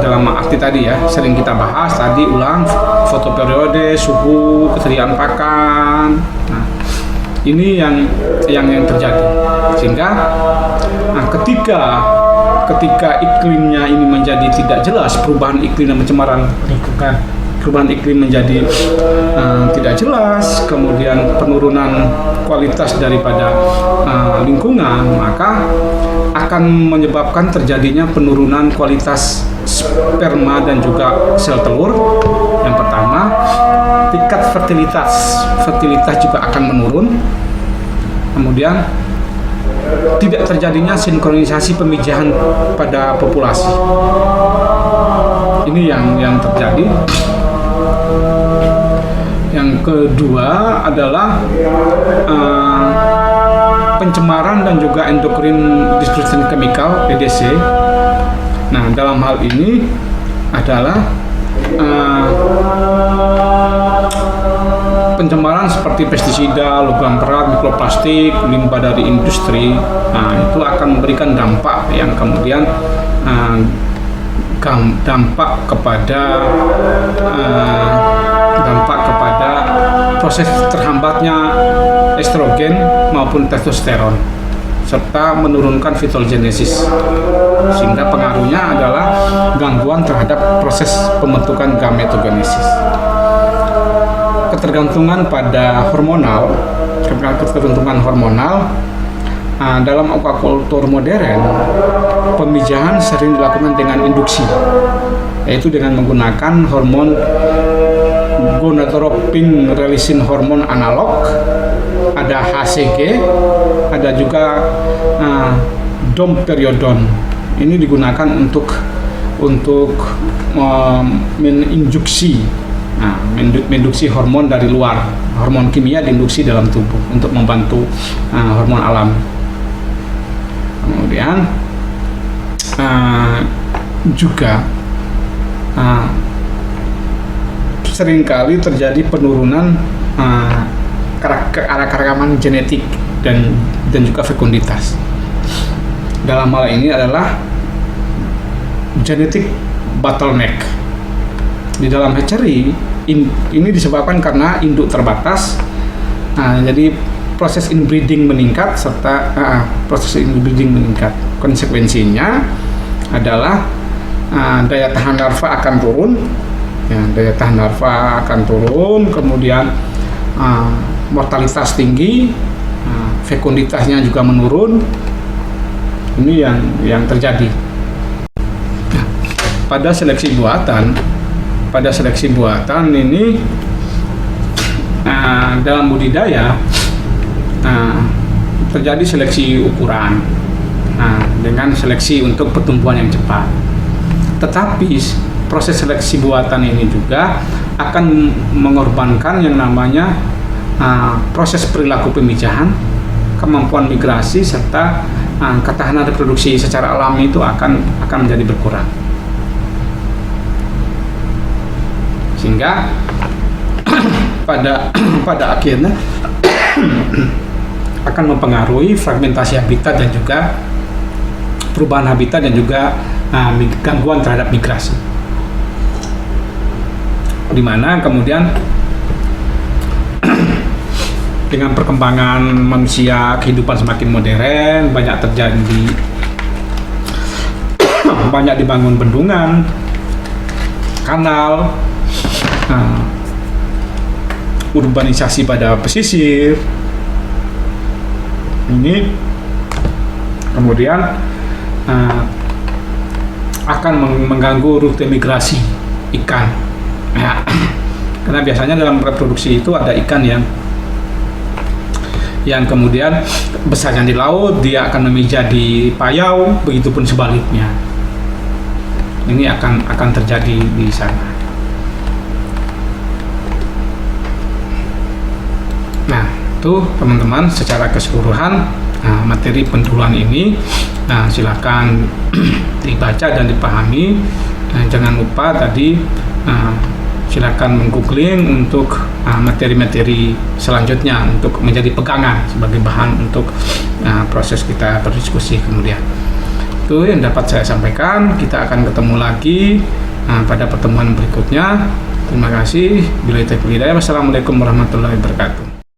Dalam arti tadi ya, sering kita bahas tadi ulang, fotoperiode, suhu, ketersediaan pakan. Nah, ini yang terjadi. Sehingga ketika iklimnya ini menjadi tidak jelas, perubahan iklim dan pencemaran lingkungan, perubahan iklim menjadi tidak jelas, kemudian penurunan kualitas daripada lingkungan, maka akan menyebabkan terjadinya penurunan kualitas sperma dan juga sel telur. Yang pertama, tingkat fertilitas juga akan menurun. Kemudian tidak terjadinya sinkronisasi pemijahan pada populasi. Ini yang terjadi. Yang kedua adalah pencemaran dan juga endocrine disruption chemical (EDC). Nah, dalam hal ini adalah pencemaran seperti pestisida, logam berat, mikroplastik, limbah dari industri. Nah, itu akan memberikan dampak yang kemudian dampak kepada proses terhambatnya estrogen maupun testosteron, serta menurunkan fitogenesis, sehingga pengaruhnya adalah gangguan terhadap proses pembentukan gametogenesis. Ketergantungan pada hormonal, dalam aquaculture modern, pemijahan sering dilakukan dengan induksi, yaitu dengan menggunakan hormon gonadotropin releasing hormone analog, ada HCG, ada juga domperidone. Ini digunakan untuk menginduksi hormon dari luar, hormon kimia diinduksi dalam tubuh untuk membantu hormon alam. Kemudian juga seringkali terjadi penurunan keanekaragaman genetik dan juga fekunditas. Dalam hal ini adalah genetic bottleneck. Di dalam hatchery ini disebabkan karena induk terbatas. Jadi proses inbreeding meningkat Konsekuensinya adalah daya tahan larva akan turun. Kemudian mortalitas tinggi, fekunditasnya juga menurun. Ini yang terjadi. Pada seleksi buatan ini dalam budidaya terjadi seleksi ukuran dengan seleksi untuk pertumbuhan yang cepat. Tetapi proses seleksi buatan ini juga akan mengorbankan yang namanya proses perilaku pemijahan, kemampuan migrasi, serta ketahanan reproduksi secara alami itu akan menjadi berkurang. Sehingga pada akhirnya akan mempengaruhi fragmentasi habitat dan juga perubahan habitat dan juga gangguan terhadap migrasi. Di mana kemudian dengan perkembangan manusia, kehidupan semakin modern, banyak dibangun bendungan, kanal, urbanisasi pada pesisir. Ini kemudian akan mengganggu rute migrasi ikan. Ya, karena biasanya dalam reproduksi itu ada ikan yang kemudian besarnya di laut, dia akan memijah di payau, begitupun sebaliknya. Ini akan terjadi di sana. Nah, itu teman-teman secara keseluruhan materi pendahuluan ini silakan dibaca dan dipahami. Jangan lupa tadi silakan menggoogling untuk materi-materi selanjutnya untuk menjadi pegangan sebagai bahan untuk proses kita berdiskusi kemudian. Itu yang dapat saya sampaikan. Kita akan ketemu lagi pada pertemuan berikutnya. Terima kasih. Wassalamualaikum warahmatullahi wabarakatuh.